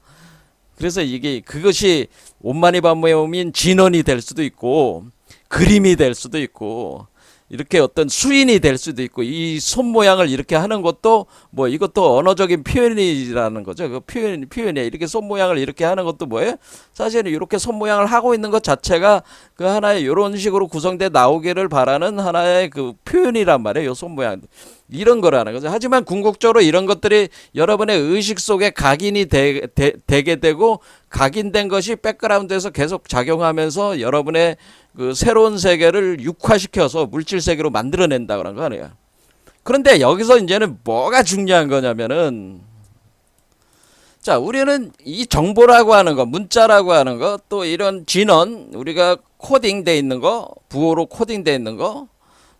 그래서 이게 그것이 옴마니 밤매움인 진언이 될 수도 있고 그림이 될 수도 있고 이렇게 어떤 수인이 될 수도 있고 이 손 모양을 이렇게 하는 것도 뭐 이것도 언어적인 표현이라는 거죠. 그 표현이에요. 이렇게 손 모양을 이렇게 하는 것도 뭐예요? 사실은 이렇게 손 모양을 하고 있는 것 자체가 그 하나의 이런 식으로 구성돼 나오기를 바라는 하나의 그 표현이란 말이에요. 요 손 모양 이런 거라는 거죠. 하지만 궁극적으로 이런 것들이 여러분의 의식 속에 각인이 되게 되고 각인된 것이 백그라운드에서 계속 작용하면서 여러분의 그 새로운 세계를 육화시켜서 물질 세계로 만들어낸다 그런 거 아니에요. 그런데 여기서 이제는 뭐가 중요한 거냐면은 자 우리는 이 정보라고 하는 거 문자라고 하는 거 또 이런 진언 우리가 코딩돼 있는 거 부호로 코딩돼 있는 거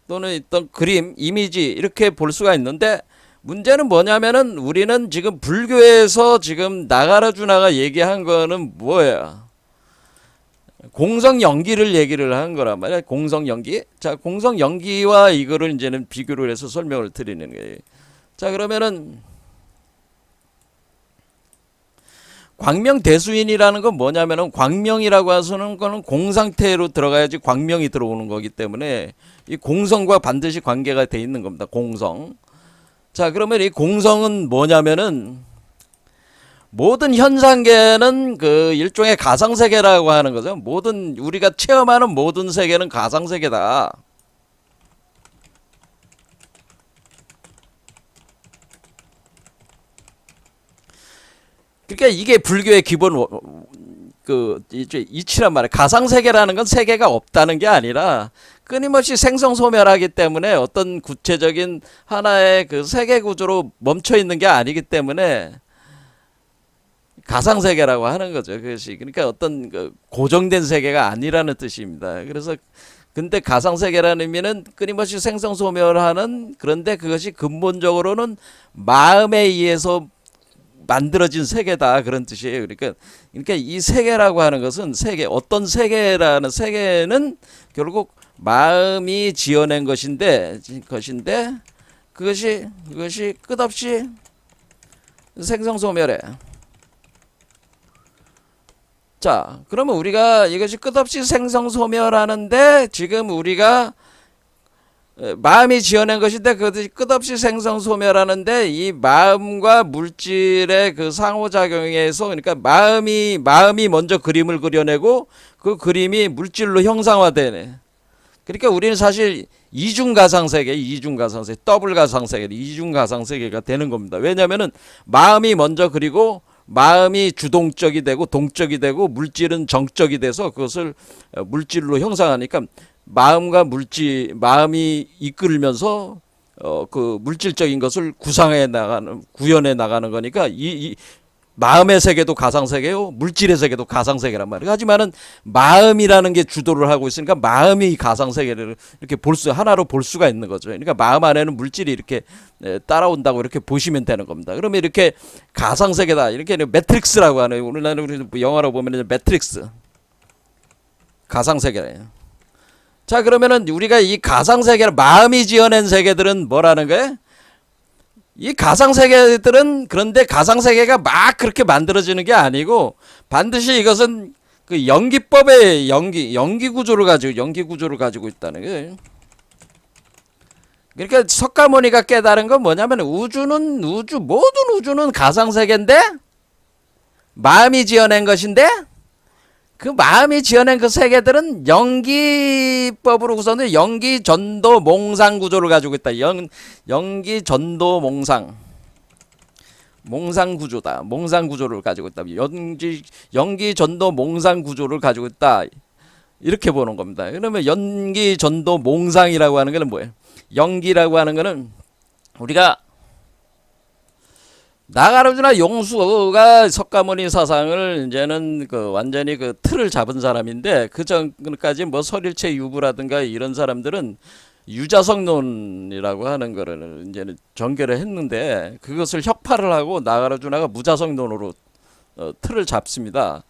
또는 어떤 그림 이미지 이렇게 볼 수가 있는데 문제는 뭐냐면은 우리는 지금 불교에서 지금 나가라주나가 얘기한 거는 뭐예요? 공성연기를 얘기를 한 거란 말이야. 공성연기. 자, 공성연기와 이거를 이제는 비교를 해서 설명을 드리는 거예요. 자, 그러면은 광명대수인이라는 건 뭐냐면은 광명이라고 하서는 거는 공상태로 들어가야지 광명이 들어오는 거기 때문에 이 공성과 반드시 관계가 돼 있는 겁니다. 공성. 자, 그러면 이 공성은 뭐냐면은 모든 현상계는 그 일종의 가상세계라고 하는 거죠. 모든 우리가 체험하는 모든 세계는 가상세계다. 그러니까 이게 불교의 기본 그 이치란 말이에요. 가상세계라는 건 세계가 없다는 게 아니라 끊임없이 생성소멸하기 때문에 어떤 구체적인 하나의 그 세계 구조로 멈춰 있는 게 아니기 때문에 가상세계라고 하는 거죠. 그것이 그러니까 어떤 그 고정된 세계가 아니라는 뜻입니다. 그래서 근데 가상세계라는 의미는 끊임없이 생성소멸하는 그런데 그것이 근본적으로는 마음에 의해서 만들어진 세계다 그런 뜻이에요. 그러니까 이 세계라고 하는 것은 세계 어떤 세계라는 세계는 결국 마음이 지어낸 것인데 그것이 끝없이 생성소멸해. 자, 그러면 우리가 이것이 끝없이 생성소멸하는데 지금 우리가 마음이 지어낸 것인데 그것이 끝없이 생성소멸하는데 이 마음과 물질의 그 상호작용에서 그러니까 마음이 먼저 그림을 그려내고 그 그림이 물질로 형상화되네. 그러니까 우리는 사실 이중가상세계, 더블 가상세계, 이중가상세계가 되는 겁니다. 왜냐하면은 마음이 먼저 그리고 마음이 주동적이 되고 동적이 되고 물질은 정적이 돼서 그것을 물질로 형상하니까 마음이 이끌면서 그 물질적인 것을 구현해 나가는 거니까 이 마음의 세계도 가상세계요, 물질의 세계도 가상세계란 말이에요. 하지만은 마음이라는 게 주도를 하고 있으니까 마음이 가상세계를 이렇게 하나로 볼 수가 있는 거죠. 그러니까 마음 안에는 물질이 이렇게 따라온다고 이렇게 보시면 되는 겁니다. 그러면 이렇게 가상세계다. 이렇게 매트릭스라고 하네요. 우리나라 영화로 보면 매트릭스. 가상세계예요. 자, 그러면은 우리가 이 가상세계를 마음이 지어낸 세계들은 뭐라는 거예요? 이 가상세계들은 그런데 가상세계가 막 그렇게 만들어지는 게 아니고 반드시 이것은 그 연기법의 연기 구조를 가지고 있다는 거예요. 그러니까 석가모니가 깨달은 건 뭐냐면 모든 우주는 가상세계인데 마음이 지어낸 것인데 그 마음이 지어낸 그 세계들은 연기법으로 구성된 연기 전도 몽상 구조를 가지고 있다. 연기 전도 몽상 구조다. 몽상 구조를 가지고 있다. 연기 전도 몽상 구조를 가지고 있다. 이렇게 보는 겁니다. 그러면 연기 전도 몽상이라고 하는 거는 뭐예요? 연기라고 하는 거는 우리가 나가르주나 용수가 석가모니 사상을 이제는 완전히 틀을 잡은 사람인데 그 전까지 뭐 설일체 유부라든가 이런 사람들은 유자성론이라고 하는 거를 이제는 전개를 했는데 그것을 혁파를 하고 나가르주나가 무자성론으로 틀을 잡습니다.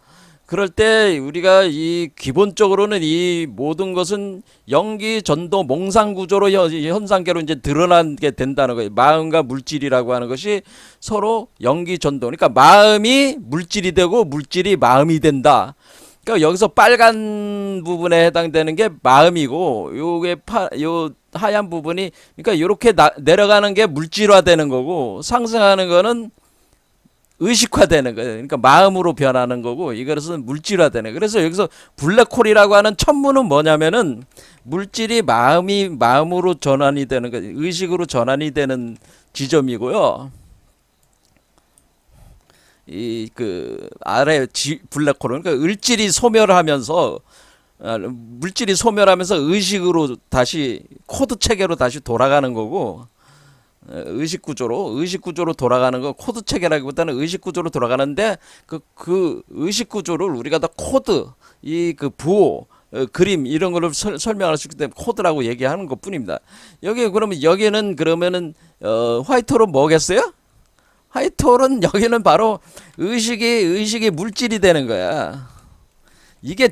그럴 때 우리가 이 기본적으로는 이 모든 것은 연기 전도 몽상 구조로 현상계로 이제 드러나게 된다는 거예요. 마음과 물질이라고 하는 것이 서로 연기 전도. 그러니까 마음이 물질이 되고 물질이 마음이 된다. 그러니까 여기서 빨간 부분에 해당되는 게 마음이고 요 하얀 부분이 그러니까 이렇게 내려가는 게 물질화되는 거고 상승하는 거는 의식화되는 거예요. 그러니까 마음으로 변하는 거고 이것은 물질화되는 거예요. 그래서 여기서 블랙홀이라고 하는 천문은 뭐냐면은 물질이 마음으로 전환이 되는 거예요. 의식으로 전환이 되는 지점이고요. 이 아래 블랙홀은 그러니까 물질이 소멸하면서 의식으로 다시 코드 체계로 다시 돌아가는 거고 의식구조로 돌아가는 거 코드 체계라기보다는 의식구조로 돌아가는데 그 의식구조를 우리가 다 코드 부호 그림 이런 거를 설명할 수 있기 때문에 코드라고 얘기하는 것 뿐입니다. 여기는 그러면은 화이트홀은 뭐겠어요? 화이트홀은 여기는 바로 의식이 물질이 되는 거야. 이게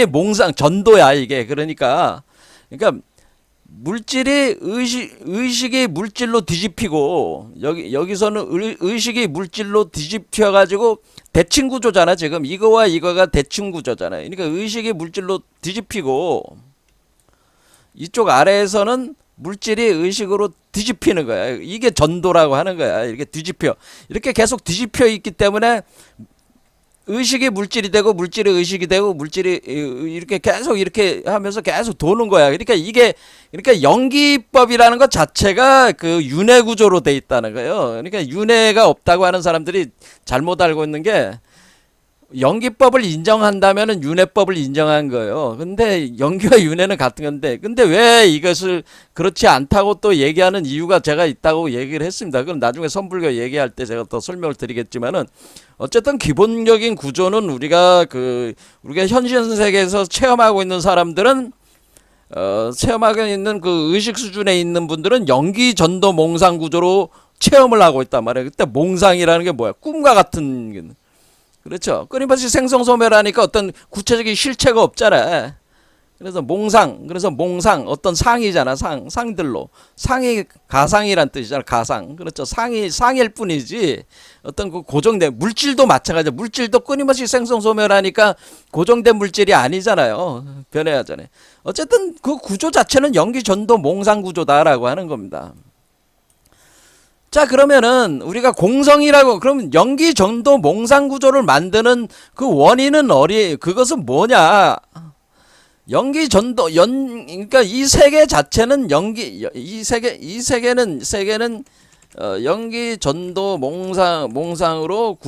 몽상 전도야 이게. 그러니까 물질이 의식이 물질로 뒤집히고 여기서는 의식이 물질로 뒤집혀 가지고 대칭 구조잖아. 지금 이거와 이거가 대칭 구조잖아요. 그러니까 의식이 물질로 뒤집히고 이쪽 아래에서는 물질이 의식으로 뒤집히는 거야. 이게 전도라고 하는 거야. 이렇게 계속 뒤집혀 있기 때문에 의식이 물질이 되고 물질이 의식이 되고 물질이 이렇게 계속 이렇게 하면서 계속 도는 거야. 그러니까 연기법이라는 것 자체가 윤회 구조로 돼 있다는 거예요. 그러니까 윤회가 없다고 하는 사람들이 잘못 알고 있는 게 연기법을 인정한다면은 윤회법을 인정한 거예요. 근데 연기와 윤회는 같은 건데, 근데 왜 이것을 그렇지 않다고 또 얘기하는 이유가 제가 있다고 얘기를 했습니다. 그건 나중에 선불교 얘기할 때 제가 또 설명을 드리겠지만은 어쨌든 기본적인 구조는 우리가 현실 세계에서 체험하고 있는 사람들은 체험하고 있는 의식 수준에 있는 분들은 연기 전도 몽상 구조로 체험을 하고 있단 말이에요. 그때 몽상이라는 게 뭐야? 꿈과 같은. 그렇죠. 끊임없이 생성소멸하니까 어떤 구체적인 실체가 없잖아. 그래서 몽상 어떤 상이잖아. 상들로. 상이 가상이란 뜻이잖아. 가상. 그렇죠. 상일 뿐이지 어떤 고정된 물질도 마찬가지야. 물질도 끊임없이 생성소멸하니까 고정된 물질이 아니잖아요. 변해야잖아요. 어쨌든 그 구조 자체는 연기전도 몽상 구조다라고 하는 겁니다. 자, 그러면은 우리가 공성이라고 그러면 연기 전도 몽상 구조를 만드는 그 원인은 그것은 뭐냐? 연기 전도 그러니까 이 세계 자체는 이 세계는 연기 전도 몽상으로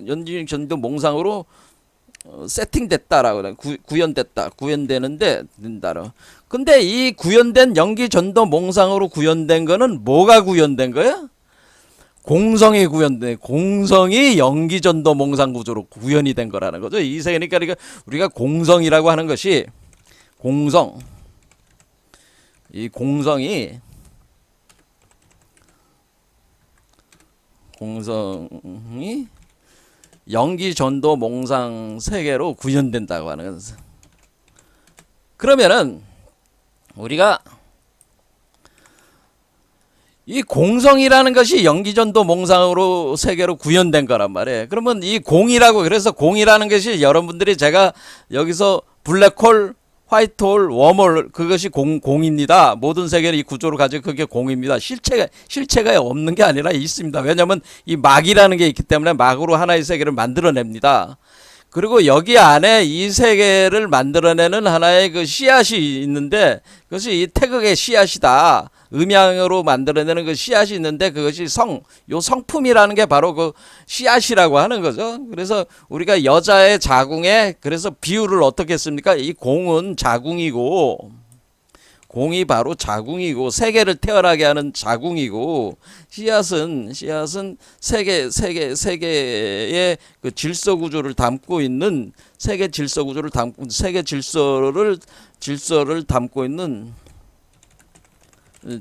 연기 전도 몽상으로 세팅됐다라고 구현되는데 된다로. 근데 이 구현된 연기 전도 몽상으로 구현된 거는 뭐가 구현된 거야? 공성이 연기 전도 몽상 구조로 구현이 된 거라는 거죠. 이 세계니까 우리가 공성이라고 하는 것이 이 공성이 연기 전도 몽상 세계로 구현된다고 하는 거죠. 그러면은 우리가 이 공성이라는 것이 연기전도 몽상으로 세계로 구현된 거란 말이에요. 그러면 그래서 공이라는 것이 여러분들이 제가 여기서 블랙홀, 화이트홀, 웜홀 그것이 공입니다. 모든 세계는 이 구조를 가지고 그게 공입니다. 실체가 없는 게 아니라 있습니다. 왜냐하면 이 막이라는 게 있기 때문에 막으로 하나의 세계를 만들어냅니다. 그리고 여기 안에 이 세계를 만들어내는 하나의 그 씨앗이 있는데 그것이 이 태극의 씨앗이다. 음양으로 만들어내는 그 씨앗이 있는데 그것이 요 성품이라는 게 바로 그 씨앗이라고 하는 거죠. 그래서 우리가 여자의 자궁에 그래서 비유를 어떻게 했습니까? 이 공은 자궁이고 공이 바로 자궁이고 세계를 태어나게 하는 자궁이고 씨앗은 세계의 그 질서 구조를 담고 있는 세계 질서를 담고 있는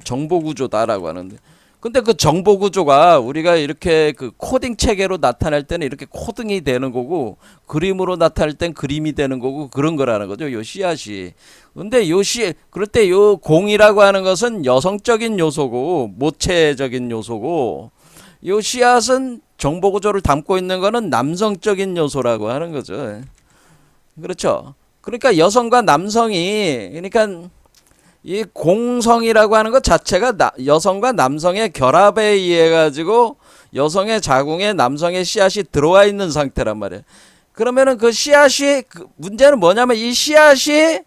정보 구조다라고 하는데 근데 그 정보 구조가 우리가 이렇게 그 코딩 체계로 나타낼 때는 이렇게 코딩이 되는 거고 그림으로 나타낼 땐 그림이 되는 거고 그런 거라는 거죠. 요 씨앗이. 근데 그럴 때 요 공이라고 하는 것은 여성적인 요소고 모체적인 요소고 요 씨앗은 정보 구조를 담고 있는 거는 남성적인 요소라고 하는 거죠. 그렇죠. 그러니까 여성과 남성이 그러니까 이 공성이라고 하는 것 자체가 여성과 남성의 결합에 의해 가지고 여성의 자궁에 남성의 씨앗이 들어와 있는 상태란 말이에요. 그러면은 그 씨앗이 문제는 뭐냐면 이 씨앗이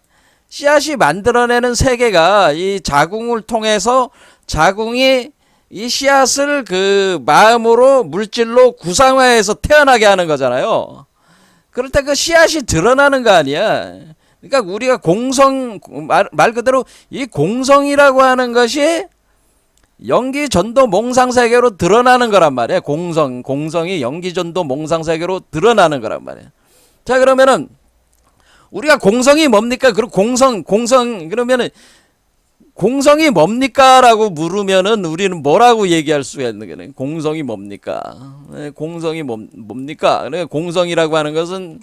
만들어내는 세계가 이 자궁을 통해서 자궁이 이 씨앗을 그 마음으로 물질로 구상화해서 태어나게 하는 거잖아요. 그럴 때 그 씨앗이 드러나는 거 아니야. 그러니까 우리가 말 그대로 이 공성이라고 하는 것이 연기 전도 몽상 세계로 드러나는 거란 말이에요. 공성이 연기 전도 몽상 세계로 드러나는 거란 말이에요. 자, 그러면은 우리가 공성이 뭡니까? 그리고 공성 그러면은 공성이 뭡니까라고 물으면은 우리는 뭐라고 얘기할 수가 있는 거냐? 공성이 뭡니까? 공성이 뭡니까? 그러니까 공성이라고 하는 것은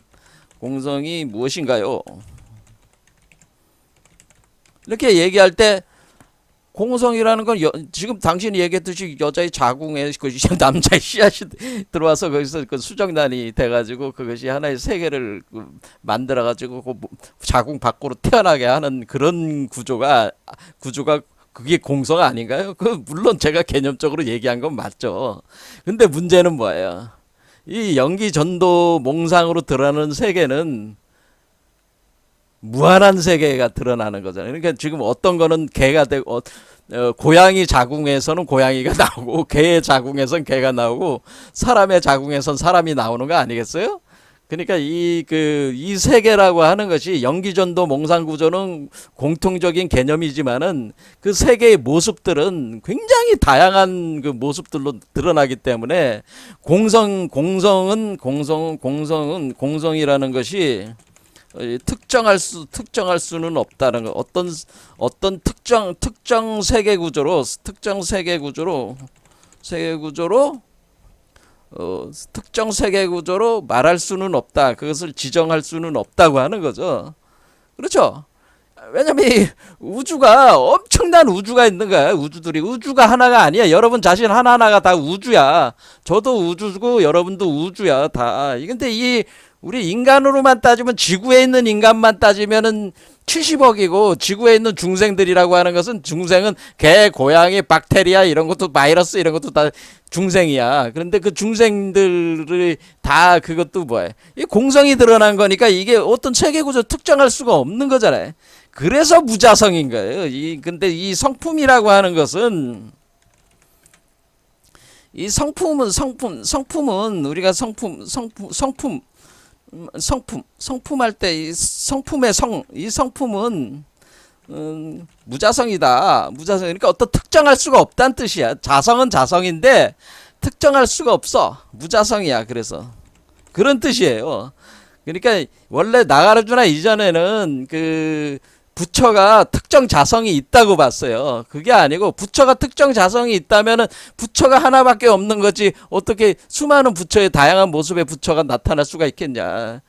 공성이 무엇인가요? 이렇게 얘기할 때 공성이라는 건 지금 당신이 얘기했듯이 여자의 자궁에 남자의 씨앗이 들어와서 거기서 그 수정란이 돼가지고 그것이 하나의 세계를 만들어가지고 그 자궁 밖으로 태어나게 하는 그런 구조가 그게 공성 아닌가요? 물론 제가 개념적으로 얘기한 건 맞죠. 근데 문제는 뭐예요? 이 연기 전도 몽상으로 드러나는 세계는 무한한 세계가 드러나는 거잖아요. 그러니까 지금 어떤 거는 개가 되고 고양이 자궁에서는 고양이가 나오고 개의 자궁에서는 개가 나오고 사람의 자궁에서는 사람이 나오는 거 아니겠어요? 그러니까 이 세계라고 하는 것이 연기전도 몽상구조는 공통적인 개념이지만은 그 세계의 모습들은 굉장히 다양한 그 모습들로 드러나기 때문에 공성이라는 것이 특정할 수는 없다는 거. 어떤 특정 세계 구조로 특정 세계 구조로 말할 수는 없다. 그것을 지정할 수는 없다고 하는 거죠. 그렇죠? 왜냐면 이 우주가 엄청난 우주가 있는 거야. 우주가 하나가 아니야. 여러분 자신 하나하나가 다 우주야. 저도 우주고 여러분도 우주야. 다. 근데 우리 인간으로만 따지면 지구에 있는 인간만 따지면은 70억이고 지구에 있는 중생들이라고 하는 것은 중생은 개, 고양이, 박테리아 이런 것도 바이러스 이런 것도 다 중생이야. 그런데 그 중생들이 다 그것도 뭐야? 이 공성이 드러난 거니까 이게 어떤 체계 구조 특정할 수가 없는 거잖아요. 그래서 무자성인 거예요. 근데 이 성품이라고 하는 것은 이 성품은 우리가 성품할 때 이 성품은 무자성이다. 그러니까 어떤 특정할 수가 없다는 뜻이야. 자성은 자성인데 특정할 수가 없어. 무자성이야. 그래서 그런 뜻이에요. 그러니까 원래 나가르주나 이전에는 그 부처가 특정 자성이 있다고 봤어요. 그게 아니고 부처가 특정 자성이 있다면은 부처가 하나밖에 없는 거지 어떻게 수많은 부처의 다양한 모습의 부처가 나타날 수가 있겠냐.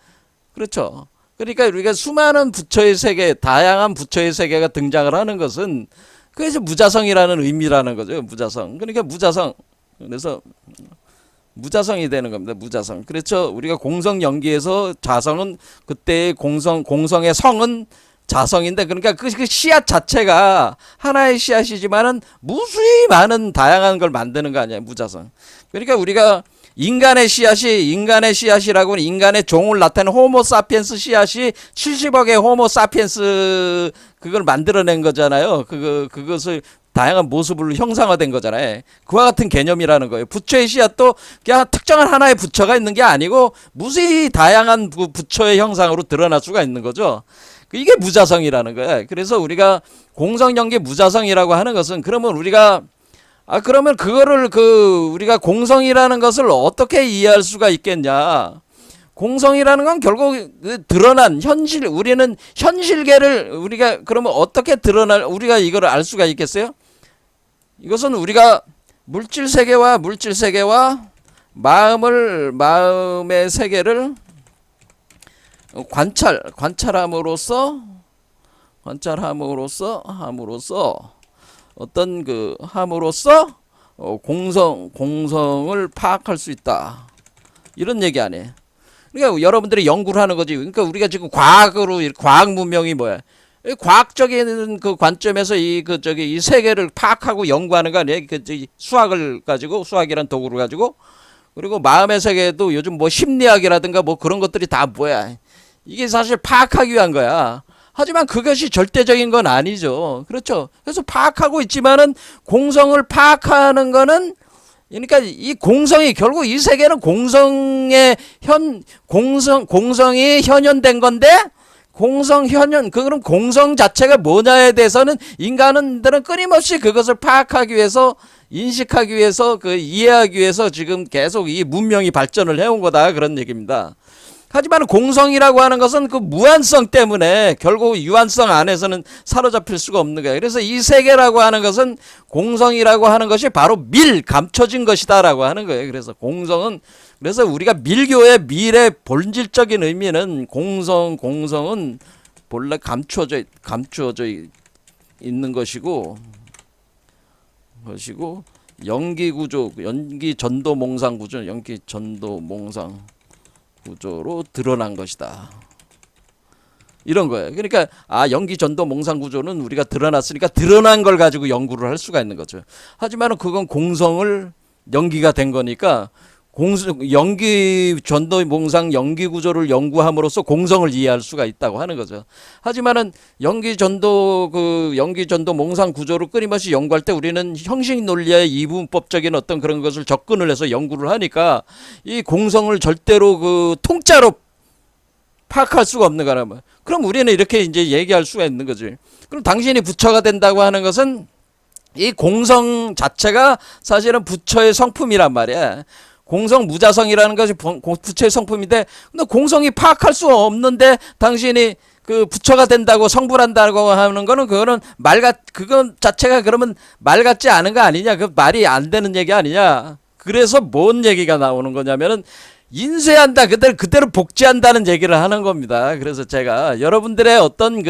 그렇죠. 그러니까 우리가 수많은 부처의 세계, 다양한 부처의 세계가 등장을 하는 것은 그래서 무자성이라는 의미라는 거죠. 무자성. 그러니까 무자성. 그래서 무자성이 되는 겁니다. 무자성. 그렇죠. 우리가 공성 연기에서 자성은 그때의 공성의 성은 자성인데, 그러니까 그 씨앗 자체가 하나의 씨앗이지만은 무수히 많은 다양한 걸 만드는 거 아니야, 무자성. 그러니까 우리가 인간의 씨앗이라고 인간의 종을 나타내는 호모 사피엔스 씨앗이 70억의 호모 사피엔스 그걸 만들어낸 거잖아요. 그것을 다양한 모습으로 형상화된 거잖아요. 그와 같은 개념이라는 거예요. 부처의 씨앗도 그냥 특정한 하나의 부처가 있는 게 아니고 무수히 다양한 부처의 형상으로 드러날 수가 있는 거죠. 이게 무자성이라는 거예요. 그래서 우리가 공성연계 무자성이라고 하는 것은, 그러면 우리가 그러면 그거를 우리가 공성이라는 것을 어떻게 이해할 수가 있겠냐? 공성이라는 건 결국 드러난 현실, 우리는 현실계를 우리가 그러면 어떻게 우리가 이걸 알 수가 있겠어요? 이것은 우리가 물질 세계와 마음의 세계를 관찰함으로써 어떤 함으로써 공성을 파악할 수 있다. 이런 얘기 아니에요. 그러니까 여러분들이 연구를 하는 거지. 그러니까 우리가 지금 과학 문명이 뭐야? 과학적인 그 관점에서 이 세계를 파악하고 연구하는 거 아니에요? 수학이란 도구를 가지고. 그리고 마음의 세계도 요즘 뭐 심리학이라든가 뭐 그런 것들이 다 뭐야? 이게 사실 파악하기 위한 거야. 하지만 그것이 절대적인 건 아니죠. 그렇죠. 그래서 파악하고 있지만은 공성을 파악하는 거는, 그러니까 이 공성이 결국 이 세계는 공성이 현현된 건데, 그럼 공성 자체가 뭐냐에 대해서는 인간들은 끊임없이 그것을 파악하기 위해서, 인식하기 위해서, 이해하기 위해서 지금 계속 이 문명이 발전을 해온 거다, 그런 얘기입니다. 하지만 공성이라고 하는 것은 그 무한성 때문에 결국 유한성 안에서는 사로잡힐 수가 없는 거예요. 그래서 이 세계라고 하는 것은, 공성이라고 하는 것이 바로 감춰진 것이다라고 하는 거예요. 그래서 그래서 우리가 밀교의 밀의 본질적인 의미는 공성은 본래 감추어져 있는 것이고 연기구조, 연기전도몽상 구조로 드러난 것이다. 이런 거예요. 그러니까 연기전도몽상 구조는 우리가 드러났으니까 드러난 걸 가지고 연구를 할 수가 있는 거죠. 하지만 그건 공성을 연기가 된 거니까 연기전도몽상 연기구조를 연구함으로써 공성을 이해할 수가 있다고 하는 거죠. 하지만은 연기전도몽상 구조를 끊임없이 연구할 때 우리는 형식논리의 이분법적인 어떤 그런 것을 접근을 해서 연구를 하니까 이 공성을 절대로 통짜로 파악할 수가 없는 거라면, 그럼 우리는 이렇게 이제 얘기할 수가 있는 거지. 그럼 당신이 부처가 된다고 하는 것은 이 공성 자체가 사실은 부처의 성품이란 말이야. 공성 무자성이라는 것이 부처의 성품인데, 근데 공성이 파악할 수 없는데 당신이 부처가 된다고 성불한다고 하는 거는, 그건 자체가 그러면 말 같지 않은 거 아니냐? 그 말이 안 되는 얘기 아니냐? 그래서 뭔 얘기가 나오는 거냐면은, 인쇄한다, 그대로 복제한다는 얘기를 하는 겁니다. 그래서 제가 여러분들의 어떤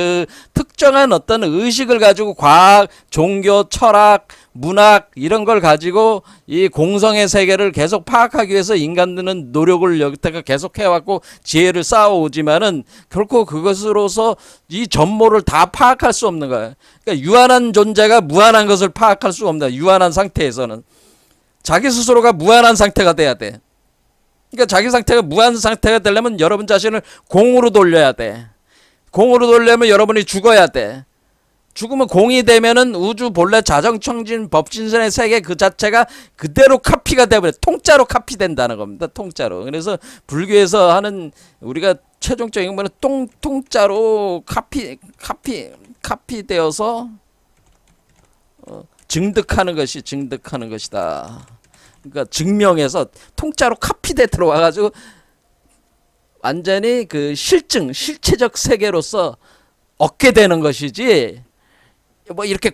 특정한 어떤 의식을 가지고 과학, 종교, 철학, 문학 이런 걸 가지고 이 공성의 세계를 계속 파악하기 위해서 인간들은 노력을 여태까지 계속 해왔고 지혜를 쌓아오지만은 결코 그것으로서 이 전모를 다 파악할 수 없는 거예요. 그러니까 유한한 존재가 무한한 것을 파악할 수 없다. 유한한 상태에서는 자기 스스로가 무한한 상태가 돼야 돼. 그러니까 자기 상태가 무한 상태가 되려면 여러분 자신을 공으로 돌려야 돼. 공으로 돌려면 여러분이 죽어야 돼. 죽으면 공이 되면은 우주 본래 자정청진 법진선의 세계 그 자체가 그대로 카피가 되버려. 통짜로 카피된다는 겁니다. 통짜로. 그래서 불교에서 하는 우리가 최종적인 거는 통짜로 카피되어서 증득하는 것이다. 그러니까 증명해서 통짜로 카피돼 들어와가지고 완전히 실체적 세계로서 얻게 되는 것이지, 뭐 이렇게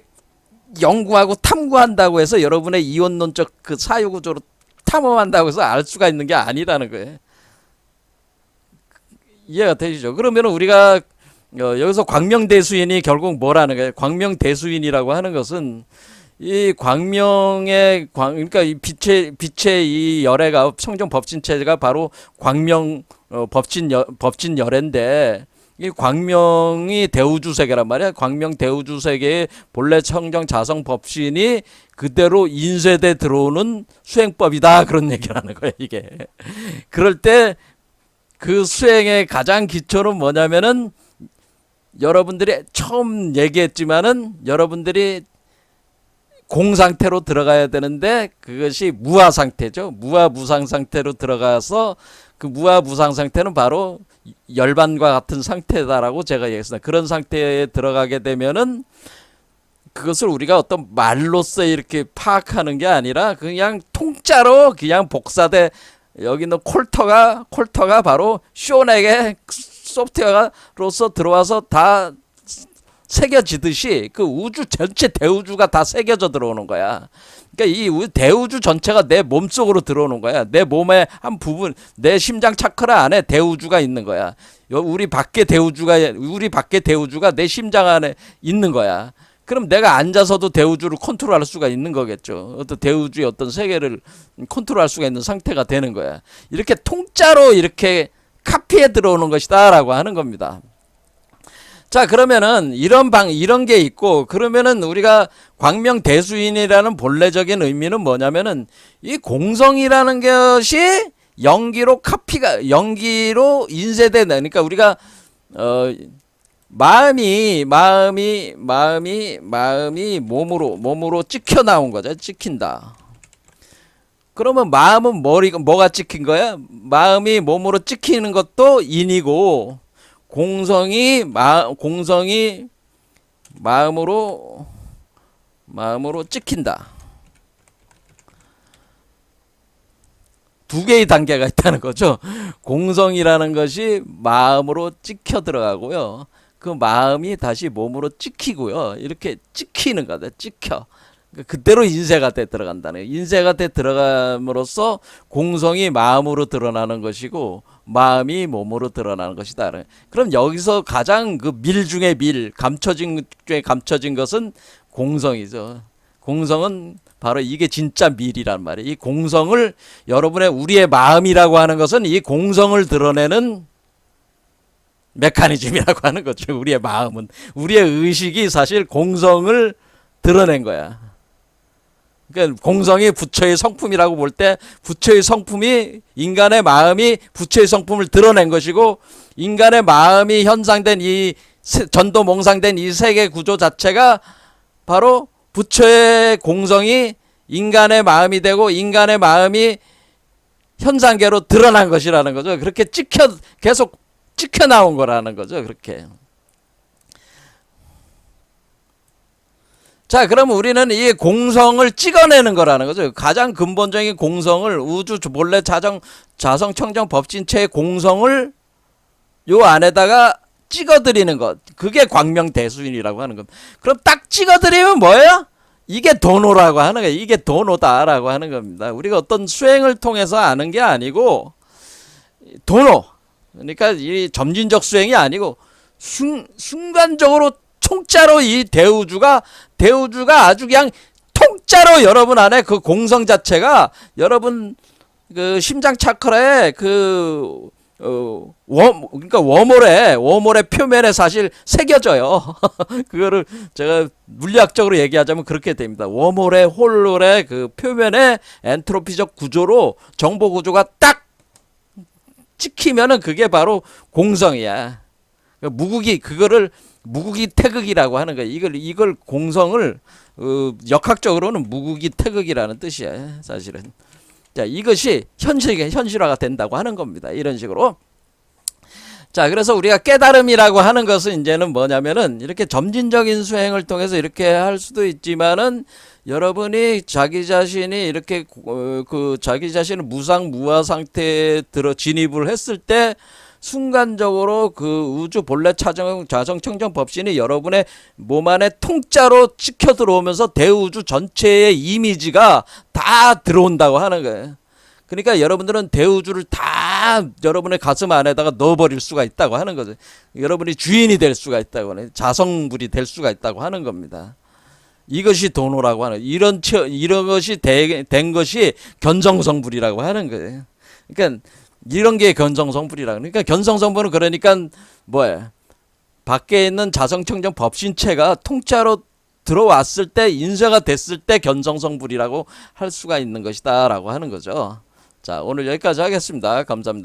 연구하고 탐구한다고 해서 여러분의 이원론적 사유구조로 탐험한다고 해서 알 수가 있는 게 아니라는 거예요. 이해가 되시죠? 그러면 우리가 여기서 광명대수인이 결국 뭐라는 거예요? 광명대수인이라고 하는 것은 이 그러니까 이 빛의 이 열애가, 청정 법진체가 바로 광명 법진 열애인데, 이 광명이 대우주 세계란 말이야. 광명 대우주 세계의 본래 청정 자성 법신이 그대로 인쇄돼 들어오는 수행법이다. 그런 얘기를 하는 거야, 이게. 그럴 때 그 수행의 가장 기초는 뭐냐면은 여러분들이 처음 얘기했지만은 여러분들이 공상태로 들어가야 되는데 그것이 무아 상태죠. 무아 무상 상태로 들어가서 그 무아 무상 상태는 바로 열반과 같은 상태다라고 제가 얘기했습니다. 그런 상태에 들어가게 되면은 그것을 우리가 어떤 말로써 이렇게 파악하는 게 아니라 그냥 통짜로 그냥 복사돼 여기 있는 콜터가 바로 쇼넥의 소프트웨어로서 들어와서 다 새겨지듯이 그 우주 전체 대우주가 다 새겨져 들어오는 거야. 그러니까 이 대우주 전체가 내 몸속으로 들어오는 거야. 내 몸의 한 부분, 내 심장 차크라 안에 대우주가 있는 거야. 우리 밖에 대우주가 내 심장 안에 있는 거야. 그럼 내가 앉아서도 대우주를 컨트롤할 수가 있는 거겠죠. 어떤 대우주의 어떤 세계를 컨트롤할 수가 있는 상태가 되는 거야. 이렇게 통짜로 이렇게 카피해 들어오는 것이다라고 하는 겁니다. 자, 그러면은 이런 게 있고, 그러면은 우리가 광명대수인이라는 본래적인 의미는 뭐냐면은 이 공성이라는 것이 연기로 인쇄되는, 그러니까 우리가 마음이 몸으로 찍혀 나온 거죠. 찍힌다. 그러면 마음은 뭐가 찍힌 거야? 마음이 몸으로 찍히는 것도 인이고, 공성이 마음으로 찍힌다. 두 개의 단계가 있다는 거죠. 공성이라는 것이 마음으로 찍혀 들어가고요. 그 마음이 다시 몸으로 찍히고요. 이렇게 찍히는 거다. 찍혀. 그대로 인쇄가 돼 들어간다는 거예요. 인쇄가 돼 들어감으로써 공성이 마음으로 드러나는 것이고 마음이 몸으로 드러나는 것이다. 그럼 여기서 가장 그 밀 중에 감춰진 것은 공성이죠. 공성은 바로 이게 진짜 밀이란 말이에요. 이 공성을 우리의 마음이라고 하는 것은 이 공성을 드러내는 메커니즘이라고 하는 거죠. 우리의 마음은, 우리의 의식이 사실 공성을 드러낸 거야. 그러니까 공성이 부처의 성품이라고 볼 때 부처의 성품이 인간의 마음이 부처의 성품을 드러낸 것이고, 인간의 마음이 현상된 이 전도 몽상된 이 세계 구조 자체가 바로 부처의 공성이 인간의 마음이 되고 인간의 마음이 현상계로 드러난 것이라는 거죠. 그렇게 계속 찍혀 나온 거라는 거죠. 그렇게. 자, 그럼 우리는 이 공성을 찍어내는 거라는 거죠. 가장 근본적인 공성을, 우주 본래 자성 청정 법진체의 공성을 요 안에다가 찍어드리는 것. 그게 광명대수인이라고 하는 겁니다. 그럼 딱 찍어드리면 뭐예요? 이게 도노라고 하는 거예요. 이게 도노다라고 하는 겁니다. 우리가 어떤 수행을 통해서 아는 게 아니고, 도노. 그러니까 이 점진적 수행이 아니고, 순간적으로 통짜로 이 대우주가 아주 그냥 통짜로 여러분 안에 그 공성 자체가 여러분 그 심장 차크라에 그러니까 워몰의 표면에 사실 새겨져요. 그거를 제가 물리학적으로 얘기하자면 그렇게 됩니다. 워몰의 홀의 그 표면에 엔트로피적 구조로 정보 구조가 딱 찍히면은 그게 바로 공성이야. 그거를 무국이 태극이라고 하는 거야. 이걸 공성을 역학적으로는 무국이 태극이라는 뜻이야. 사실은. 자, 이것이 현실화가 된다고 하는 겁니다. 이런 식으로. 자, 그래서 우리가 깨달음이라고 하는 것은 이제는 뭐냐면은 이렇게 점진적인 수행을 통해서 이렇게 할 수도 있지만은 여러분이 자기 자신이 이렇게 자기 자신을 무상무아 상태에 진입을 했을 때 순간적으로 그 우주 본래 자성청정 법신이 여러분의 몸 안에 통짜로 찍혀 들어오면서 대우주 전체의 이미지가 다 들어온다고 하는 거예요. 그러니까 여러분들은 대우주를 다 여러분의 가슴 안에다가 넣어버릴 수가 있다고 하는 거죠. 여러분이 주인이 될 수가 있다고 하는, 자성불이 될 수가 있다고 하는 겁니다. 이것이 도노라고 하는, 이런 것이 된 것이 견성성불이라고 하는 거예요. 그러니까 이런 게 견성성불이라. 그러니까 견성성불은 그러니까 뭐야? 밖에 있는 자성청정 법신체가 통짜로 들어왔을 때 인쇄가 됐을 때 견성성불이라고 할 수가 있는 것이다 라고 하는 거죠. 자, 오늘 여기까지 하겠습니다. 감사합니다.